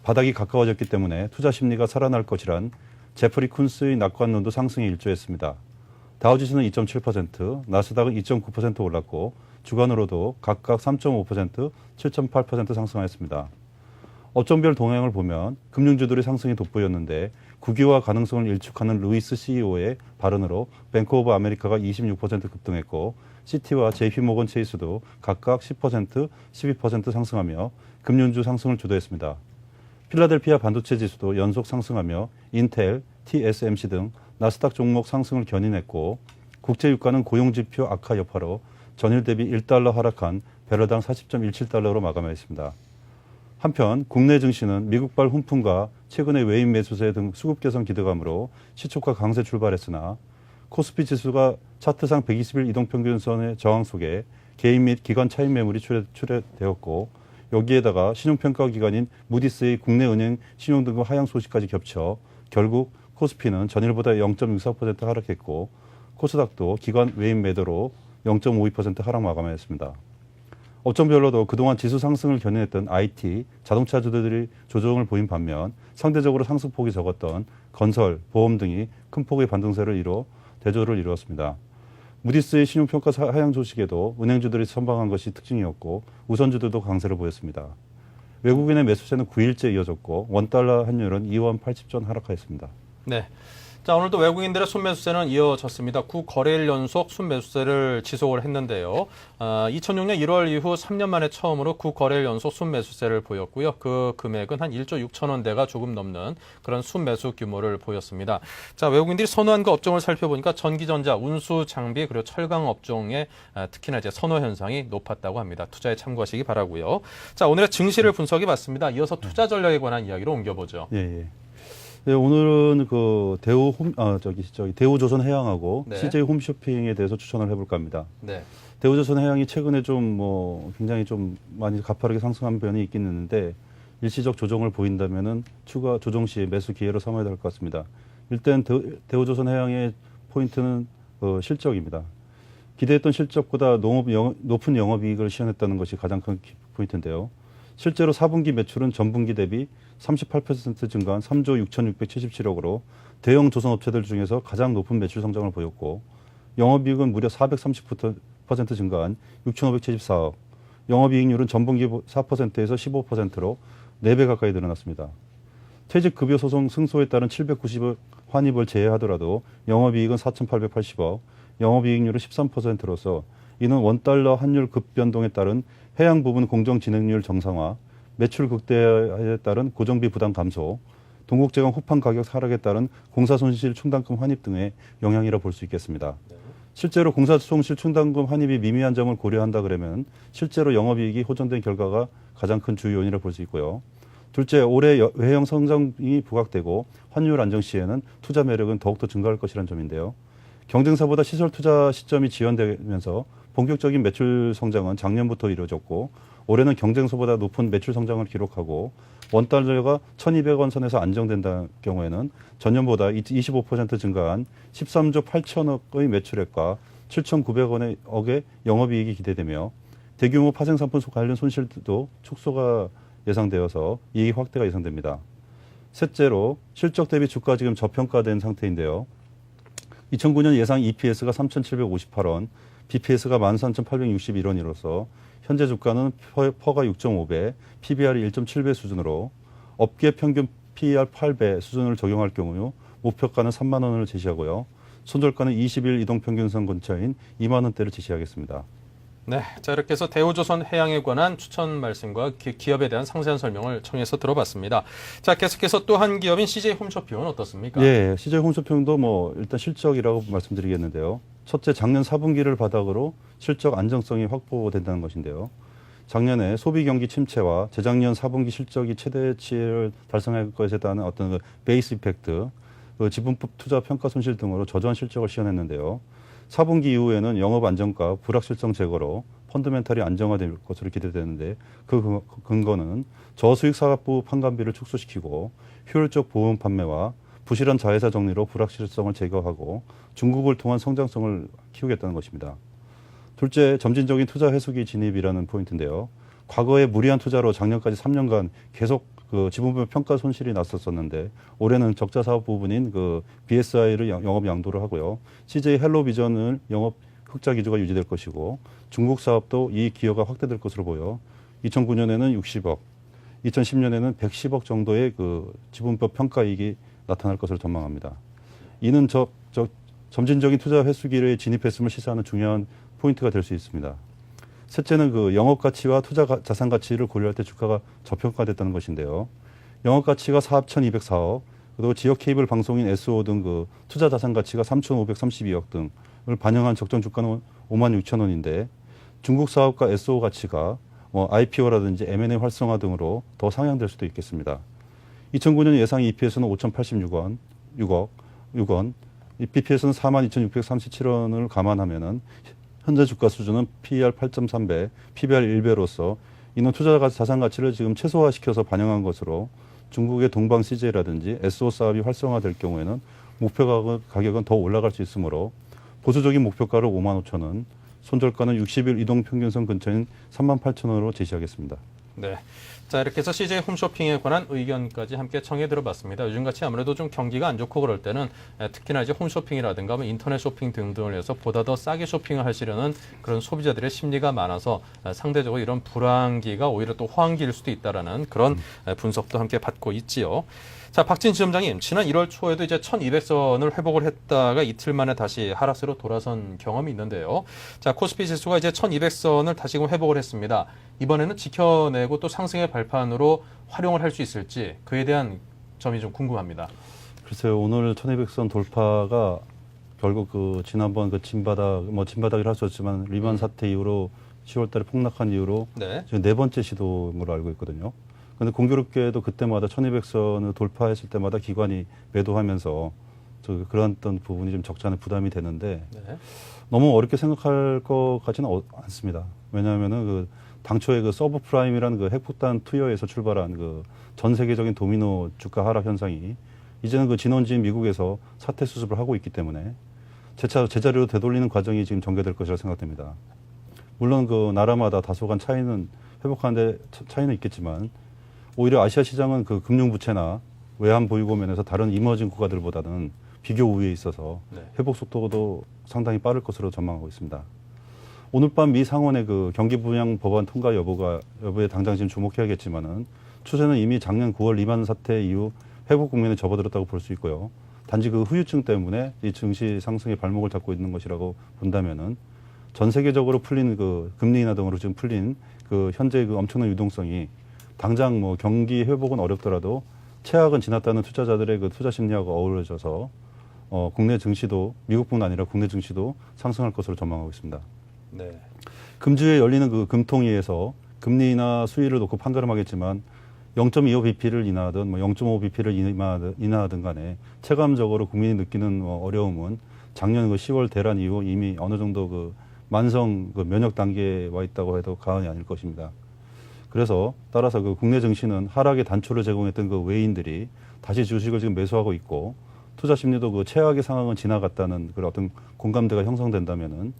바닥이 가까워졌기 때문에 투자 심리가 살아날 것이란 제프리 쿤스의 낙관론도 상승에 일조했습니다. 다우지수는 2.7%, 나스닥은 2.9% 올랐고 주간으로도 각각 3.5%, 7.8% 상승하였습니다. 업종별 동향을 보면 금융주들의 상승이 돋보였는데 국유화 가능성을 일축하는 루이스 CEO의 발언으로 뱅크 오브 아메리카가 26% 급등했고 시티와 JP모건 체이스도 각각 10%, 12% 상승하며 금융주 상승을 주도했습니다. 필라델피아 반도체 지수도 연속 상승하며 인텔, TSMC 등 나스닥 종목 상승을 견인했고 국제유가는 고용지표 악화 여파로 전일 대비 1달러 하락한 배럴당 40.17달러로 마감했습니다. 한편 국내 증시는 미국발 훈풍과 최근의 외인 매수세 등 수급 개선 기대감으로 시초가 강세 출발했으나 코스피 지수가 차트상 120일 이동평균선의 저항 속에 개인 및 기관 차익 매물이 출회되었고 여기에다가 신용평가 기관인 무디스의 국내 은행 신용등급 하향 소식까지 겹쳐 결국 코스피는 전일보다 0.64% 하락했고 코스닥도 기관 외인 매도로 0.52% 하락 마감했습니다. 업종별로도 그동안 지수 상승을 견인했던 IT, 자동차주들이 조정을 보인 반면 상대적으로 상승폭이 적었던 건설, 보험 등이 큰 폭의 반등세를 이뤄 대조를 이루었습니다. 무디스의 신용평가 하향 소식에도 은행주들이 선방한 것이 특징이었고 우선주들도 강세를 보였습니다. 외국인의 매수세는 9일째 이어졌고 원달러 환율은 2원 80전 하락하였습니다. 네. 자, 오늘도 외국인들의 순매수세는 이어졌습니다. 9거래일 연속 순매수세를 지속을 했는데요. 2006년 1월 이후 3년 만에 처음으로 9거래일 연속 순매수세를 보였고요. 그 금액은 한 1조 6천원대가 조금 넘는 그런 순매수 규모를 보였습니다. 자, 외국인들이 선호한 그 업종을 살펴보니까 전기전자, 운수, 장비, 그리고 철강 업종에 특히나 이제 선호 현상이 높았다고 합니다. 투자에 참고하시기 바라고요. 자, 오늘의 증시를 분석해 봤습니다. 이어서 투자 전략에 관한 이야기로 옮겨보죠. 예. 네, 오늘은 그 대우조선해양하고 네. CJ 홈쇼핑에 대해서 추천을 해볼까 합니다. 네. 대우조선해양이 최근에 좀 굉장히 좀 많이 가파르게 상승한 면이 있긴 있는데 일시적 조정을 보인다면은 추가 조정 시 매수 기회로 삼아야 될 것 같습니다. 일단 대우조선해양의 포인트는 실적입니다. 기대했던 실적보다 높은 영업이익을 시현했다는 것이 가장 큰 포인트인데요. 실제로 4분기 매출은 전분기 대비 38% 증가한 3조 6,677억으로 대형 조선업체들 중에서 가장 높은 매출 성장을 보였고 영업이익은 무려 430% 증가한 6,574억, 영업이익률은 전분기 4%에서 15%로 4배 가까이 늘어났습니다. 퇴직급여 소송 승소에 따른 790억 환입을 제외하더라도 영업이익은 4,880억, 영업이익률은 13%로서 이는 원달러 환율 급변동에 따른 해양 부분 공정 진행률 정상화, 매출 극대화에 따른 고정비 부담 감소, 동국제강 호판 가격 하락에 따른 공사 손실 충당금 환입 등의 영향이라 볼 수 있겠습니다. 실제로 공사 손실 충당금 환입이 미미한 점을 고려한다 그러면 실제로 영업이익이 호전된 결과가 가장 큰 주요 요인이라 볼 수 있고요. 둘째, 올해 외형 성장이 부각되고 환율 안정 시에는 투자 매력은 더욱더 증가할 것이라는 점인데요. 경쟁사보다 시설 투자 시점이 지연되면서 본격적인 매출 성장은 작년부터 이루어졌고 올해는 경쟁사보다 높은 매출 성장을 기록하고 원달러가 1,200원 선에서 안정된다는 경우에는 전년보다 25% 증가한 13조 8천억의 매출액과 7,900억의 영업이익이 기대되며 대규모 파생상품 관련 손실도 축소가 예상되어서 이익 확대가 예상됩니다. 셋째로 실적 대비 주가 지금 저평가된 상태인데요. 2009년 예상 EPS가 3,758원, BPS가 13,861원이로서 현재 주가는 퍼가 6.5배, PBR이 1.7배 수준으로 업계 평균 PER 8배 수준을 적용할 경우 목표가는 3만 원을 제시하고요. 손절가는 20일 이동평균선 근처인 2만 원대를 제시하겠습니다. 네, 자 이렇게 해서 대우조선 해양에 관한 추천 말씀과 기업에 대한 상세한 설명을 청해서 들어봤습니다. 자, 계속해서 또 한 기업인 CJ 홈쇼핑은 어떻습니까? 예, CJ 홈쇼핑도 일단 실적이라고 말씀드리겠는데요. 첫째, 작년 4분기를 바닥으로 실적 안정성이 확보된다는 것인데요. 작년에 소비 경기 침체와 재작년 4분기 실적이 최대치를 달성할 것에 대한 어떤 그 베이스 이펙트, 그 지분법 투자 평가 손실 등으로 저조한 실적을 시현했는데요. 4분기 이후에는 영업 안정과 불확실성 제거로 펀더멘탈이 안정화될 것으로 기대되는데 그 근거는 저수익 사업부 판관비를 축소시키고 효율적 보험 판매와 부실한 자회사 정리로 불확실성을 제거하고 중국을 통한 성장성을 키우겠다는 것입니다. 둘째, 점진적인 투자 회수기 진입이라는 포인트인데요. 과거에 무리한 투자로 작년까지 3년간 계속 그 지분별 평가 손실이 났었었는데 올해는 적자 사업 부분인 그 BSI를 영업 양도를 하고요. CJ 헬로비전을 영업 흑자 기조가 유지될 것이고 중국 사업도 이익 기여가 확대될 것으로 보여 2009년에는 60억, 2010년에는 110억 정도의 그 지분별 평가 이익이 나타날 것으로 전망합니다. 이는 점진적인 투자 회수기를 진입했음을 시사하는 중요한 포인트가 될 수 있습니다. 셋째는 그 영업 가치와 투자 자산 가치를 고려할 때 주가가 저평가됐다는 것인데요. 영업 가치가 4,204억, 그리고 지역 케이블 방송인 SO 등 그 투자 자산 가치가 3,532억 등을 반영한 적정 주가는 56,000원인데 중국 사업과 SO 가치가 IPO라든지 M&A 활성화 등으로 더 상향될 수도 있겠습니다. 2009년 예상 EPS는 5,086원, 6원, BPS는 42,637원을 감안하면은 현재 주가 수준은 PER 8.3배, PBR 1배로서 이는 투자 자산 가치를 지금 최소화시켜서 반영한 것으로 중국의 동방 CJ라든지 SO 사업이 활성화될 경우에는 목표 가격은 더 올라갈 수 있으므로 보수적인 목표가를 55,000원, 손절가는 60일 이동평균선 근처인 38,000원으로 제시하겠습니다. 네. 자, 이렇게 해서 CJ 홈쇼핑에 관한 의견까지 함께 청해 들어봤습니다. 요즘같이 아무래도 좀 경기가 안 좋고 그럴 때는 특히나 이제 홈쇼핑이라든가 인터넷 쇼핑 등등을 해서 보다 더 싸게 쇼핑을 하시려는 그런 소비자들의 심리가 많아서 상대적으로 이런 불황기가 오히려 또 호황기일 수도 있다라는 그런 분석도 함께 받고 있지요. 자, 박진 지점장님, 지난 1월 초에도 이제 1200선을 회복을 했다가 이틀 만에 다시 하락세로 돌아선 경험이 있는데요. 자, 코스피 지수가 이제 1200선을 다시금 회복을 했습니다. 이번에는 지켜내고 또 상승의 발판으로 활용을 할 수 있을지 그에 대한 점이 좀 궁금합니다. 글쎄요, 오늘 1200선 돌파가 결국 그 지난번 그 진바닥이라 할 수 없지만 리만 사태 이후로 10월달에 폭락한 이후로 지금 네 번째 시도인 걸로 알고 있거든요. 그런데 공교롭게도 그때마다 1200선을 돌파했을 때마다 기관이 매도하면서 그런 어떤 부분이 좀 적지 않은 부담이 되는데 너무 어렵게 생각할 것 같지는 않습니다. 왜냐하면은 그 당초에 그 서브프라임이라는 그 핵폭탄 투여에서 출발한 그 전 세계적인 도미노 주가 하락 현상이 이제는 그 진원지인 미국에서 사태 수습을 하고 있기 때문에 제자리로 되돌리는 과정이 지금 전개될 것이라 생각됩니다. 물론 그 나라마다 다소간 차이는 회복하는데 차이는 있겠지만 오히려 아시아 시장은 그 금융부채나 외환 보유고 면에서 다른 이머징 국가들보다는 비교 우위에 있어서 회복 속도도 상당히 빠를 것으로 전망하고 있습니다. 오늘 밤 미 상원의 그 경기 부양 법안 통과 여부에 당장 지금 주목해야겠지만은 추세는 이미 작년 9월 리만 사태 이후 회복 국면에 접어들었다고 볼 수 있고요. 단지 그 후유증 때문에 이 증시 상승의 발목을 잡고 있는 것이라고 본다면은 전 세계적으로 풀린 그 금리 인하 등으로 지금 풀린 그 현재 그 엄청난 유동성이 당장 경기 회복은 어렵더라도 최악은 지났다는 투자자들의 그 투자 심리하고 어우러져서 국내 증시도 미국뿐 아니라 국내 증시도 상승할 것으로 전망하고 있습니다. 네. 금주에 열리는 그 금통위에서 금리 인하 수위를 놓고 판단을 하겠지만 0.25bp를 인하하든 0.5bp를 인하하든 간에 체감적으로 국민이 느끼는 어려움은 작년 그 10월 대란 이후 이미 어느 정도 그 만성 그 면역 단계에 와 있다고 해도 과언이 아닐 것입니다. 그래서 따라서 그 국내 증시는 하락의 단초를 제공했던 그 외인들이 다시 주식을 지금 매수하고 있고 투자 심리도 그 최악의 상황은 지나갔다는 그런 어떤 공감대가 형성된다면은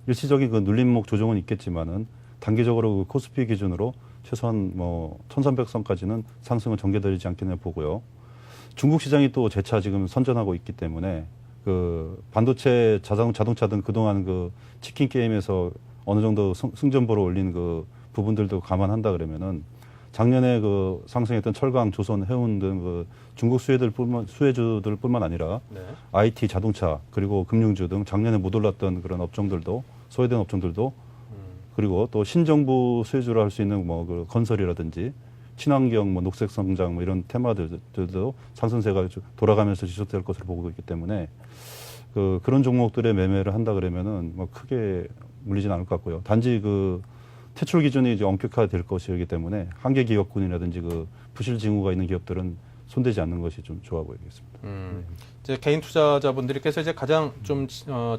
일시적인 그 눌림목 조정은 있겠지만은 단기적으로 그 코스피 기준으로 최소한 뭐 1300선까지는 상승은 전개되지 않겠냐 보고요. 중국 시장이 또 재차 지금 선전하고 있기 때문에 그 반도체, 자동차 등 그동안 그 치킨 게임에서 어느 정도 승전보로 올린 그 부분들도 감안한다 그러면은 작년에 그 상승했던 철강, 조선, 해운 등 그 중국 수혜주들뿐만 아니라 네. IT, 자동차 그리고 금융주 등 작년에 못 올랐던 그런 업종들도 소외된 업종들도 그리고 또 신정부 수혜주로 할 수 있는 뭐 그 건설이라든지 친환경, 뭐 녹색 성장 뭐 이런 테마들도 상승세가 돌아가면서 지속될 것으로 보고 있기 때문에 그런 종목들의 매매를 한다 그러면은 뭐 크게 물리진 않을 것 같고요. 단지 그 퇴출 기준이 이제 엄격화될 것이기 때문에 한계 기업군이라든지 그 부실 징후가 있는 기업들은 손대지 않는 것이 좀 좋아 보이겠습니다. 이제 개인 투자자분들께서 이제 가장 좀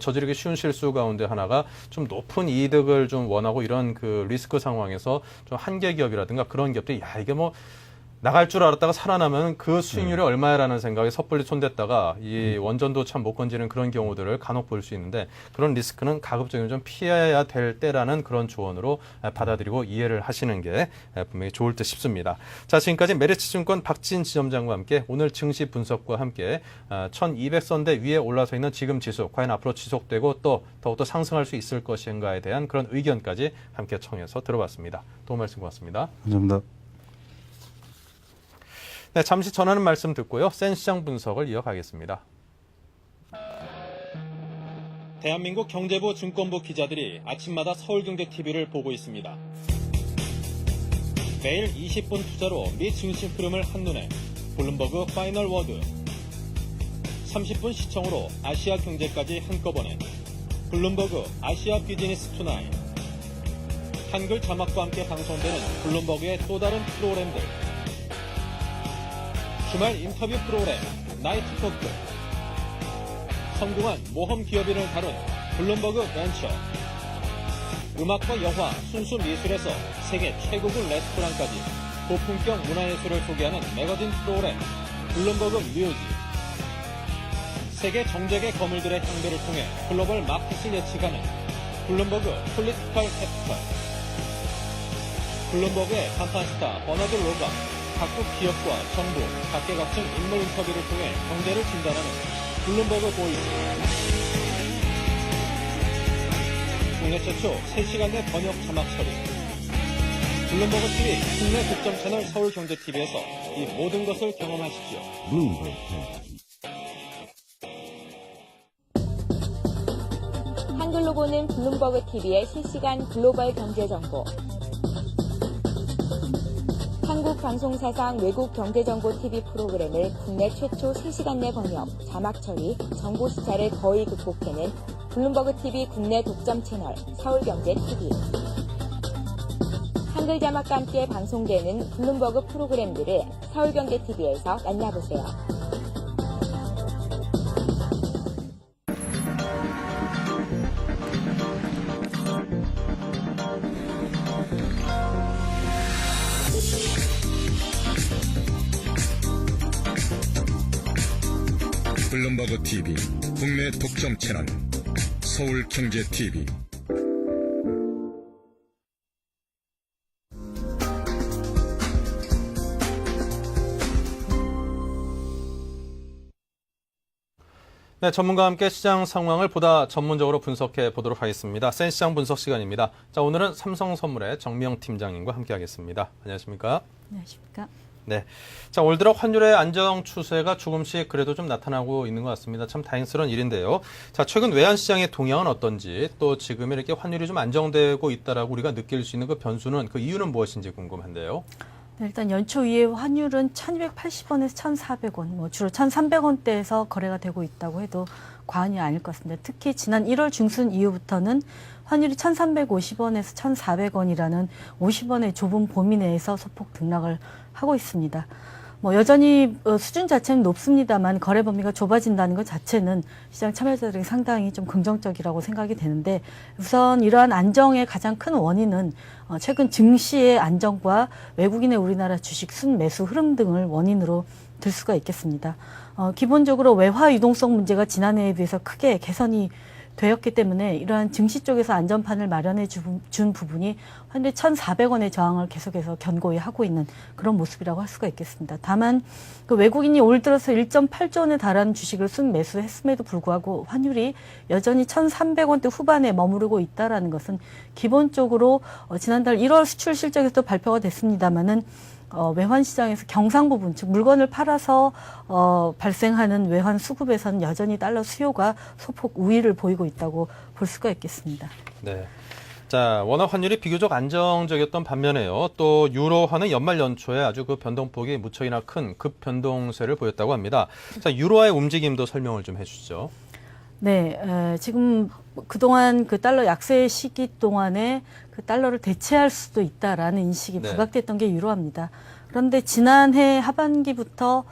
저지르기 쉬운 실수 가운데 하나가 좀 높은 이득을 좀 원하고 이런 그 리스크 상황에서 좀 한계 기업이라든가 그런 기업들이 야 이게 뭐 나갈 줄 알았다가 살아나면 그 수익률이 얼마야라는 생각에 섣불리 손댔다가 이 원전도 참 못 건지는 그런 경우들을 간혹 볼 수 있는데 그런 리스크는 가급적이면 좀 피해야 될 때라는 그런 조언으로 받아들이고 이해를 하시는 게 분명히 좋을 듯 싶습니다. 자, 지금까지 메리츠증권 박진 지점장과 함께 오늘 증시 분석과 함께 1200선대 위에 올라서 있는 지금 지수 과연 앞으로 지속되고 또 더욱더 상승할 수 있을 것인가에 대한 그런 의견까지 함께 청해서 들어봤습니다. 도움 말씀 고맙습니다. 감사합니다. 네, 잠시 전하는 말씀 듣고요. 센 시장 분석을 이어가겠습니다. 대한민국 경제부 증권부 기자들이 아침마다 서울경제TV를 보고 있습니다. 매일 20분 투자로 미 증시 흐름을 한눈에 블룸버그 파이널 워드 30분 시청으로 아시아 경제까지 한꺼번에 블룸버그 아시아 비즈니스 투나잇 한글 자막과 함께 방송되는 블룸버그의 또 다른 프로그램들 주말 인터뷰 프로그램 나이트 토크 성공한 모험 기업인을 다룬 블룸버그 벤처 음악과 영화, 순수 미술에서 세계 최고급 레스토랑까지 고품격 문화예술을 소개하는 매거진 프로그램 블룸버그 뮤직 세계 정적의 거물들의 향배를 통해 글로벌 마켓을 예측하는 블룸버그 폴리티컬 캐피털 블룸버그의 간판스타 버나드 로가 각국 기업과 정부, 각계각층 인물 인터뷰를 통해 경제를 진단하는 블룸버그 보이스. 국내 최초 3시간 내 번역 자막 처리. 블룸버그 TV 국내 독점 채널 서울경제TV에서 이 모든 것을 경험하십시오. 한글로 보는 블룸버그 TV의 실시간 글로벌 경제 정보. 한국 방송사상 외국 경제정보 TV 프로그램을 국내 최초 3시간 내 번역, 자막 처리, 정보 시차를 거의 극복해낸 블룸버그 TV 국내 독점 채널 서울경제TV. 한글 자막과 함께 방송되는 블룸버그 프로그램들을 서울경제TV에서 만나보세요. 블룸버그 TV 국내 독점 채널 서울경제TV. 네, 전문가와 함께 시장 상황을 보다 전문적으로 분석해 보도록 하겠습니다. 센 시장 분석 시간입니다. 자, 오늘은 삼성선물의 정미영 팀장님과 함께하겠습니다. 안녕하십니까? 안녕하십니까? 네. 자, 올 들어 환율의 안정 추세가 조금씩 그래도 좀 나타나고 있는 것 같습니다. 참 다행스러운 일인데요. 자, 최근 외환시장의 동향은 어떤지 또 지금 이렇게 환율이 좀 안정되고 있다라고 우리가 느낄 수 있는 그 변수는 그 이유는 무엇인지 궁금한데요. 네, 일단 연초 이후 환율은 1280원에서 1400원, 주로 1300원대에서 거래가 되고 있다고 해도 과언이 아닐 것 같습니다. 특히 지난 1월 중순 이후부터는 환율이 1350원에서 1400원이라는 50원의 좁은 범위 내에서 소폭 등락을 하고 있습니다. 여전히 수준 자체는 높습니다만 거래 범위가 좁아진다는 것 자체는 시장 참여자들이 상당히 좀 긍정적이라고 생각이 되는데 우선 이러한 안정의 가장 큰 원인은 최근 증시의 안정과 외국인의 우리나라 주식 순매수 흐름 등을 원인으로 들 수가 있겠습니다. 기본적으로 외화 유동성 문제가 지난해에 비해서 크게 개선이 되었기 때문에 이러한 증시 쪽에서 안전판을 마련해 준 부분이 환율 1,400원의 저항을 계속해서 견고히 하고 있는 그런 모습이라고 할 수가 있겠습니다. 다만 그 외국인이 올 들어서 1.8조 원에 달하는 주식을 순매수했음에도 불구하고 환율이 여전히 1,300원대 후반에 머무르고 있다라는 것은 기본적으로 지난달 1월 수출 실적에서도 발표가 됐습니다마는 외환 시장에서 경상 부분, 즉 물건을 팔아서 발생하는 외환 수급에서는 여전히 달러 수요가 소폭 우위를 보이고 있다고 볼 수가 있겠습니다. 네. 자, 워낙 환율이 비교적 안정적이었던 반면에요. 또 유로화는 연말 연초에 아주 그 변동폭이 무척이나 큰 급변동세를 보였다고 합니다. 자, 유로화의 움직임도 설명을 좀 해주시죠. 네, 지금 그동안 그 달러 약세 시기 동안에 그 달러를 대체할 수도 있다라는 인식이 네. 부각됐던 게 유로화입니다. 그런데 지난해 하반기부터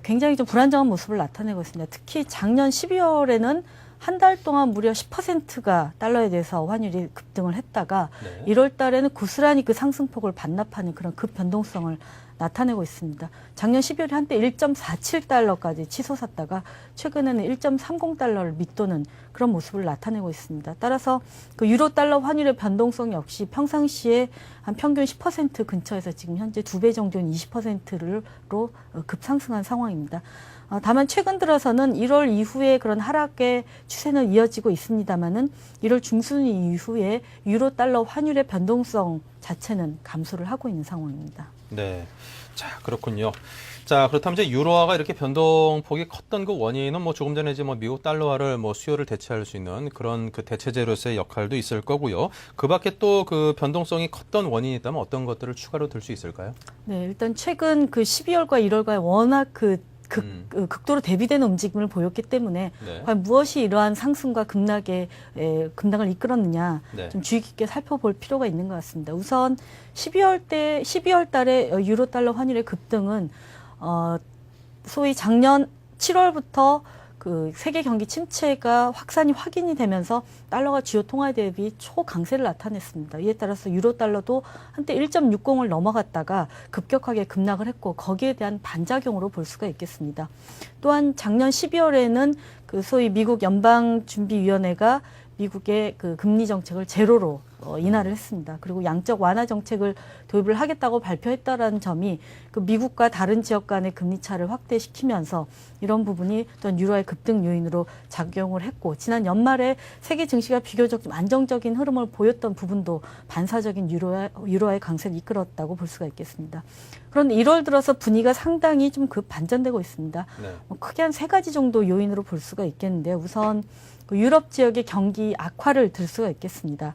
굉장히 좀 불안정한 모습을 나타내고 있습니다. 특히 작년 12월에는 한 달 동안 무려 10%가 달러에 대해서 환율이 급등을 했다가 네. 1월 달에는 고스란히 그 상승폭을 반납하는 그런 급변동성을 나타내고 있습니다. 작년 12월에 한때 1.47달러까지 치솟았다가 최근에는 1.30달러를 밑도는 그런 모습을 나타내고 있습니다. 따라서 그 유로 달러 환율의 변동성 역시 평상시에 한 평균 10% 근처에서 지금 현재 2배 정도인 20%로 급상승한 상황입니다. 다만 최근 들어서는 1월 이후에 그런 하락의 추세는 이어지고 있습니다만은 1월 중순 이후에 유로 달러 환율의 변동성 자체는 감소를 하고 있는 상황입니다. 네. 자, 그렇군요. 자, 그렇다면 이제 유로화가 이렇게 변동폭이 컸던 그 원인은 뭐 조금 전에 이제 뭐 미국 달러화를 뭐 수요를 대체할 수 있는 그런 그 대체제로서의 역할도 있을 거고요. 그 밖에 또 그 변동성이 컸던 원인이 있다면 어떤 것들을 추가로 들 수 있을까요? 네, 일단 최근 그 12월과 1월과 워낙 극도로 대비되는 움직임을 보였기 때문에 네. 과연 무엇이 이러한 상승과 급락을 이끌었느냐 네. 좀 주의 깊게 살펴볼 필요가 있는 것 같습니다. 우선 12월 달에 유로 달러 환율의 급등은 소위 작년 7월부터 그 세계 경기 침체가 확인이 되면서 달러가 주요 통화 대비 초강세를 나타냈습니다. 이에 따라서 유로 달러도 한때 1.60을 넘어갔다가 급격하게 급락을 했고 거기에 대한 반작용으로 볼 수가 있겠습니다. 또한 작년 12월에는 그 소위 미국 연방준비위원회가 미국의 그 금리 정책을 제로로 인하를 했습니다. 그리고 양적 완화 정책을 도입을 하겠다고 발표했다라는 점이 그 미국과 다른 지역 간의 금리 차를 확대시키면서 이런 부분이 또한 유로의 급등 요인으로 작용을 했고 지난 연말에 세계 증시가 비교적 좀 안정적인 흐름을 보였던 부분도 반사적인 유로의 강세를 이끌었다고 볼 수가 있겠습니다. 그런데 1월 들어서 분위기가 상당히 좀 반전되고 있습니다. 네. 크게 한 3가지 정도 요인으로 볼 수가 있겠는데요. 우선 그 유럽 지역의 경기 악화를 들 수가 있겠습니다.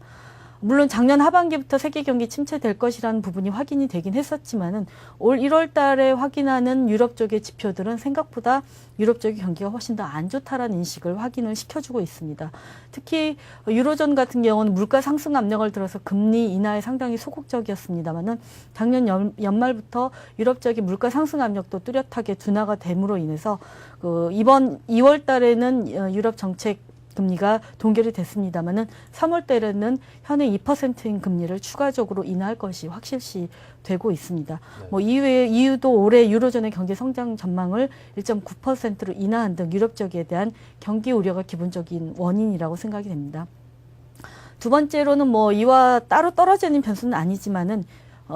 물론 작년 하반기부터 세계 경기 침체될 것이라는 부분이 확인이 되긴 했었지만은 올 1월 달에 확인하는 유럽 쪽의 지표들은 생각보다 유럽 쪽의 경기가 훨씬 더 안 좋다라는 인식을 확인을 시켜주고 있습니다. 특히 유로존 같은 경우는 물가 상승 압력을 들어서 금리 인하에 상당히 소극적이었습니다만은 작년 연말부터 유럽 쪽의 물가 상승 압력도 뚜렷하게 둔화가 됨으로 인해서 이번 2월 달에는 유럽 정책 금리가 동결이 됐습니다만은 3월 달에는 현행 2%인 금리를 추가적으로 인하할 것이 확실시 되고 있습니다. 네. 이유도 올해 유로존의 경제 성장 전망을 1.9%로 인하한 등 유럽 지역에 대한 경기 우려가 기본적인 원인이라고 생각이 됩니다. 두 번째로는 이와 따로 떨어져 있는 변수는 아니지만은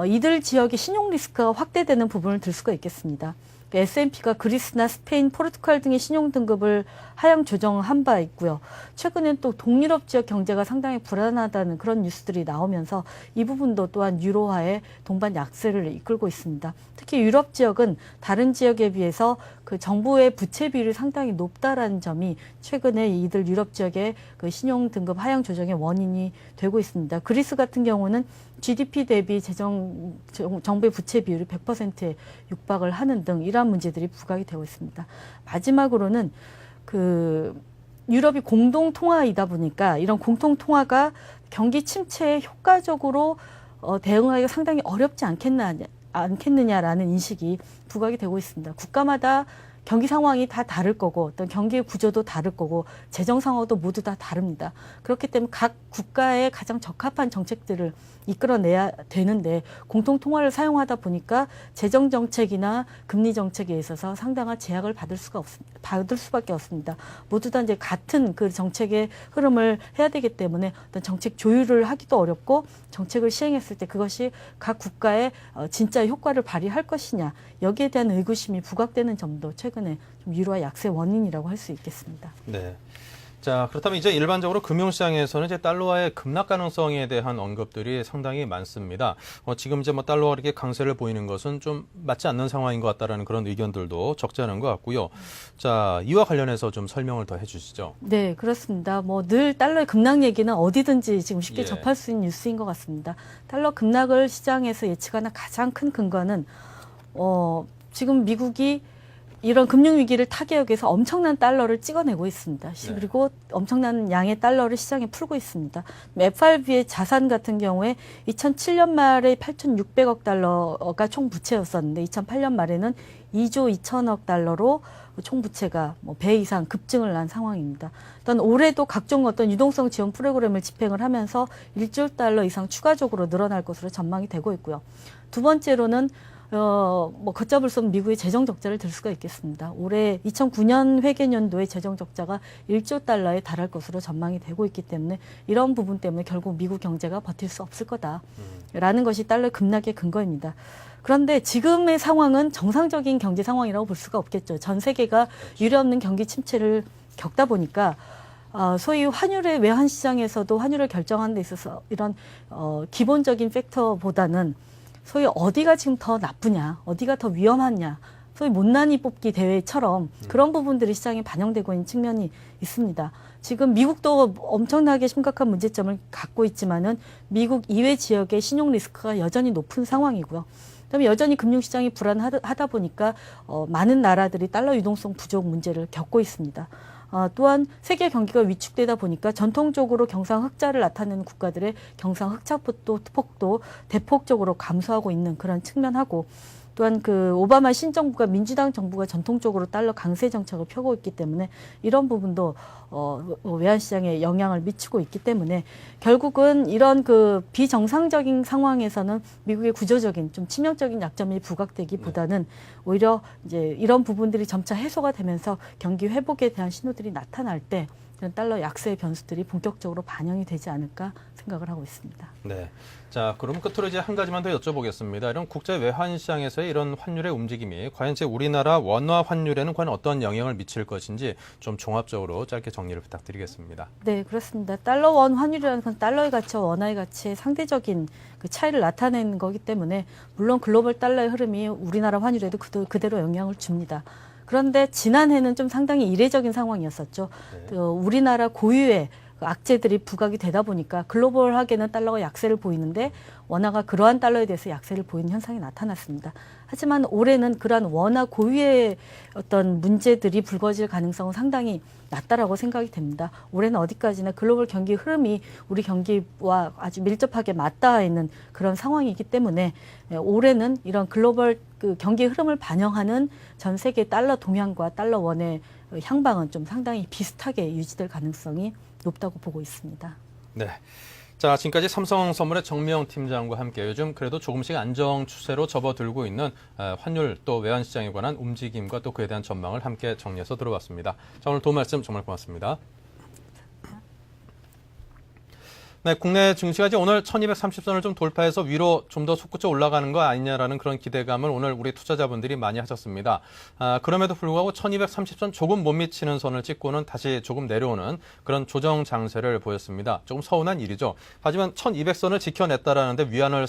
이들 지역의 신용 리스크가 확대되는 부분을 들 수가 있겠습니다. S&P가 그리스나 스페인, 포르투갈 등의 신용 등급을 하향 조정한 바 있고요. 최근엔 또 동유럽 지역 경제가 상당히 불안하다는 그런 뉴스들이 나오면서 이 부분도 또한 유로화의 동반 약세를 이끌고 있습니다. 특히 유럽 지역은 다른 지역에 비해서 그 정부의 부채 비율이 상당히 높다라는 점이 최근에 이들 유럽 지역의 그 신용 등급 하향 조정의 원인이 되고 있습니다. 그리스 같은 경우는 GDP 대비 정부의 부채 비율이 100%에 육박을 하는 등 이러한 문제들이 부각이 되고 있습니다. 마지막으로는 그 유럽이 공동 통화이다 보니까 이런 공통 통화가 경기 침체에 효과적으로 대응하기가 상당히 어렵지 않겠느냐라는 인식이 부각이 되고 있습니다. 국가마다 경기 상황이 다 다를 거고 어떤 경기의 구조도 다를 거고 재정 상황도 모두 다 다릅니다. 그렇기 때문에 각 국가에 가장 적합한 정책들을 이끌어내야 되는데 공통 통화를 사용하다 보니까 재정 정책이나 금리 정책에 있어서 상당한 제약을 받을 수밖에 없습니다. 모두 다 이제 같은 그 정책의 흐름을 해야 되기 때문에 어떤 정책 조율을 하기도 어렵고 정책을 시행했을 때 그것이 각 국가에 진짜 효과를 발휘할 것이냐 여기에 대한 의구심이 부각되는 점도 최근에 좀 유로화 약세 원인이라고 할 수 있겠습니다. 네. 자, 그렇다면 이제 일반적으로 금융시장에서는 이제 달러화의 급락 가능성에 대한 언급들이 상당히 많습니다. 지금 이제 뭐 달러가 이렇게 강세를 보이는 것은 좀 맞지 않는 상황인 것 같다라는 그런 의견들도 적지 않은 것 같고요. 자, 이와 관련해서 좀 설명을 더 해주시죠. 네, 그렇습니다. 뭐 늘 달러의 급락 얘기는 어디든지 지금 쉽게 예. 접할 수 있는 뉴스인 것 같습니다. 달러 급락을 시장에서 예측하는 가장 큰 근거는 지금 미국이 이런 금융위기를 타개하기 위해서 엄청난 달러를 찍어내고 있습니다. 네. 그리고 엄청난 양의 달러를 시장에 풀고 있습니다. FRB의 자산 같은 경우에 2007년 말에 8,600억 달러가 총 부채였었는데 2008년 말에는 2조 2천억 달러로 총 부채가 배 이상 급증을 한 상황입니다. 일단 올해도 각종 어떤 유동성 지원 프로그램을 집행을 하면서 1조 달러 이상 추가적으로 늘어날 것으로 전망이 되고 있고요. 두 번째로는 걷잡을 수 없는 미국의 재정 적자를 들 수가 있겠습니다. 올해 2009년 회계연도의 재정 적자가 1조 달러에 달할 것으로 전망이 되고 있기 때문에 이런 부분 때문에 결국 미국 경제가 버틸 수 없을 거다라는 것이 달러의 급락의 근거입니다. 그런데 지금의 상황은 정상적인 경제 상황이라고 볼 수가 없겠죠. 전 세계가 유례없는 경기 침체를 겪다 보니까 소위 환율의 외환 시장에서도 환율을 결정하는 데 있어서 이런 기본적인 팩터보다는 소위 어디가 지금 더 나쁘냐, 어디가 더 위험하냐, 소위 못난이 뽑기 대회처럼 그런 부분들이 시장에 반영되고 있는 측면이 있습니다. 지금 미국도 엄청나게 심각한 문제점을 갖고 있지만은 미국 이외 지역의 신용 리스크가 여전히 높은 상황이고요. 그다음에 여전히 금융시장이 불안하다 보니까 많은 나라들이 달러 유동성 부족 문제를 겪고 있습니다. 또한 세계 경기가 위축되다 보니까 전통적으로 경상 흑자를 나타내는 국가들의 경상 흑자 폭도 대폭적으로 감소하고 있는 그런 측면하고 또한 그 오바마 신정부가 민주당 정부가 전통적으로 달러 강세 정책을 펴고 있기 때문에 이런 부분도 외환 시장에 영향을 미치고 있기 때문에 결국은 이런 그 비정상적인 상황에서는 미국의 구조적인 좀 치명적인 약점이 부각되기보다는 오히려 이제 이런 부분들이 점차 해소가 되면서 경기 회복에 대한 신호들이 나타날 때 이런 달러 약세의 변수들이 본격적으로 반영이 되지 않을까 생각을 하고 있습니다. 네. 자, 그럼 끝으로 이제 한 가지만 더 여쭤보겠습니다. 이런 국제 외환 시장에서의 이런 환율의 움직임이 과연 제 우리나라 원화 환율에는 과연 어떤 영향을 미칠 것인지 좀 종합적으로 짧게 정리를 부탁드리겠습니다. 네, 그렇습니다. 달러 원 환율이라는 건 달러의 가치와 원화의 가치의 상대적인 그 차이를 나타내는 거기 때문에 물론 글로벌 달러의 흐름이 우리나라 환율에도 그대로 영향을 줍니다. 그런데 지난해는 좀 상당히 이례적인 상황이었었죠. 네. 우리나라 고유의 악재들이 부각이 되다 보니까 글로벌하게는 달러가 약세를 보이는데 원화가 그러한 달러에 대해서 약세를 보이는 현상이 나타났습니다. 하지만 올해는 그러한 원화 고유의 어떤 문제들이 불거질 가능성은 상당히 낮다라고 생각이 됩니다. 올해는 어디까지나 글로벌 경기 흐름이 우리 경기와 아주 밀접하게 맞닿아 있는 그런 상황이기 때문에 올해는 이런 글로벌 그 경기 흐름을 반영하는 전 세계 달러 동향과 달러 원의 향방은 좀 상당히 비슷하게 유지될 가능성이 높다고 보고 있습니다. 네. 자, 지금까지 삼성선물의 정미영 팀장과 함께 요즘 그래도 조금씩 안정 추세로 접어들고 있는 환율 또 외환시장에 관한 움직임과 또 그에 대한 전망을 함께 정리해서 들어봤습니다. 자, 오늘 도움 말씀 정말 고맙습니다. 네, 국내 증시가 이제 오늘 1230선을 좀 돌파해서 위로 좀 더 솟구쳐 올라가는 거 아니냐라는 그런 기대감을 오늘 우리 투자자분들이 많이 하셨습니다. 그럼에도 불구하고 1230선 조금 못 미치는 선을 찍고는 다시 조금 내려오는 그런 조정 장세를 보였습니다. 조금 서운한 일이죠. 하지만 1200선을 지켜냈다라는데 위안을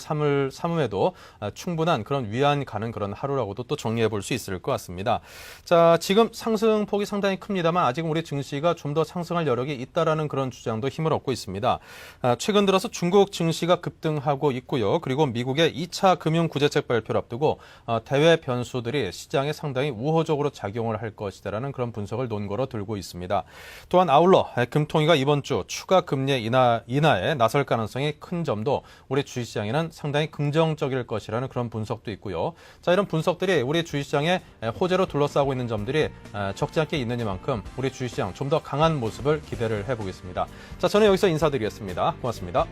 삼음에도 충분한 그런 위안 가는 그런 하루라고도 또 정리해 볼 수 있을 것 같습니다. 자, 지금 상승폭이 상당히 큽니다만 아직 우리 증시가 좀 더 상승할 여력이 있다라는 그런 주장도 힘을 얻고 있습니다. 최근 들어서 중국 증시가 급등하고 있고요. 그리고 미국의 2차 금융구제책 발표를 앞두고 대외 변수들이 시장에 상당히 우호적으로 작용을 할 것이다라는 그런 분석을 논거로 들고 있습니다. 또한 아울러 금통위가 이번 주 추가 금리 인하에 나설 가능성이 큰 점도 우리 주식시장에는 상당히 긍정적일 것이라는 그런 분석도 있고요. 자, 이런 분석들이 우리 주식시장의 호재로 둘러싸고 있는 점들이 적지 않게 있느니만큼 우리 주식시장 좀 더 강한 모습을 기대를 해보겠습니다. 자, 저는 여기서 인사드리겠습니다. 고맙습니다.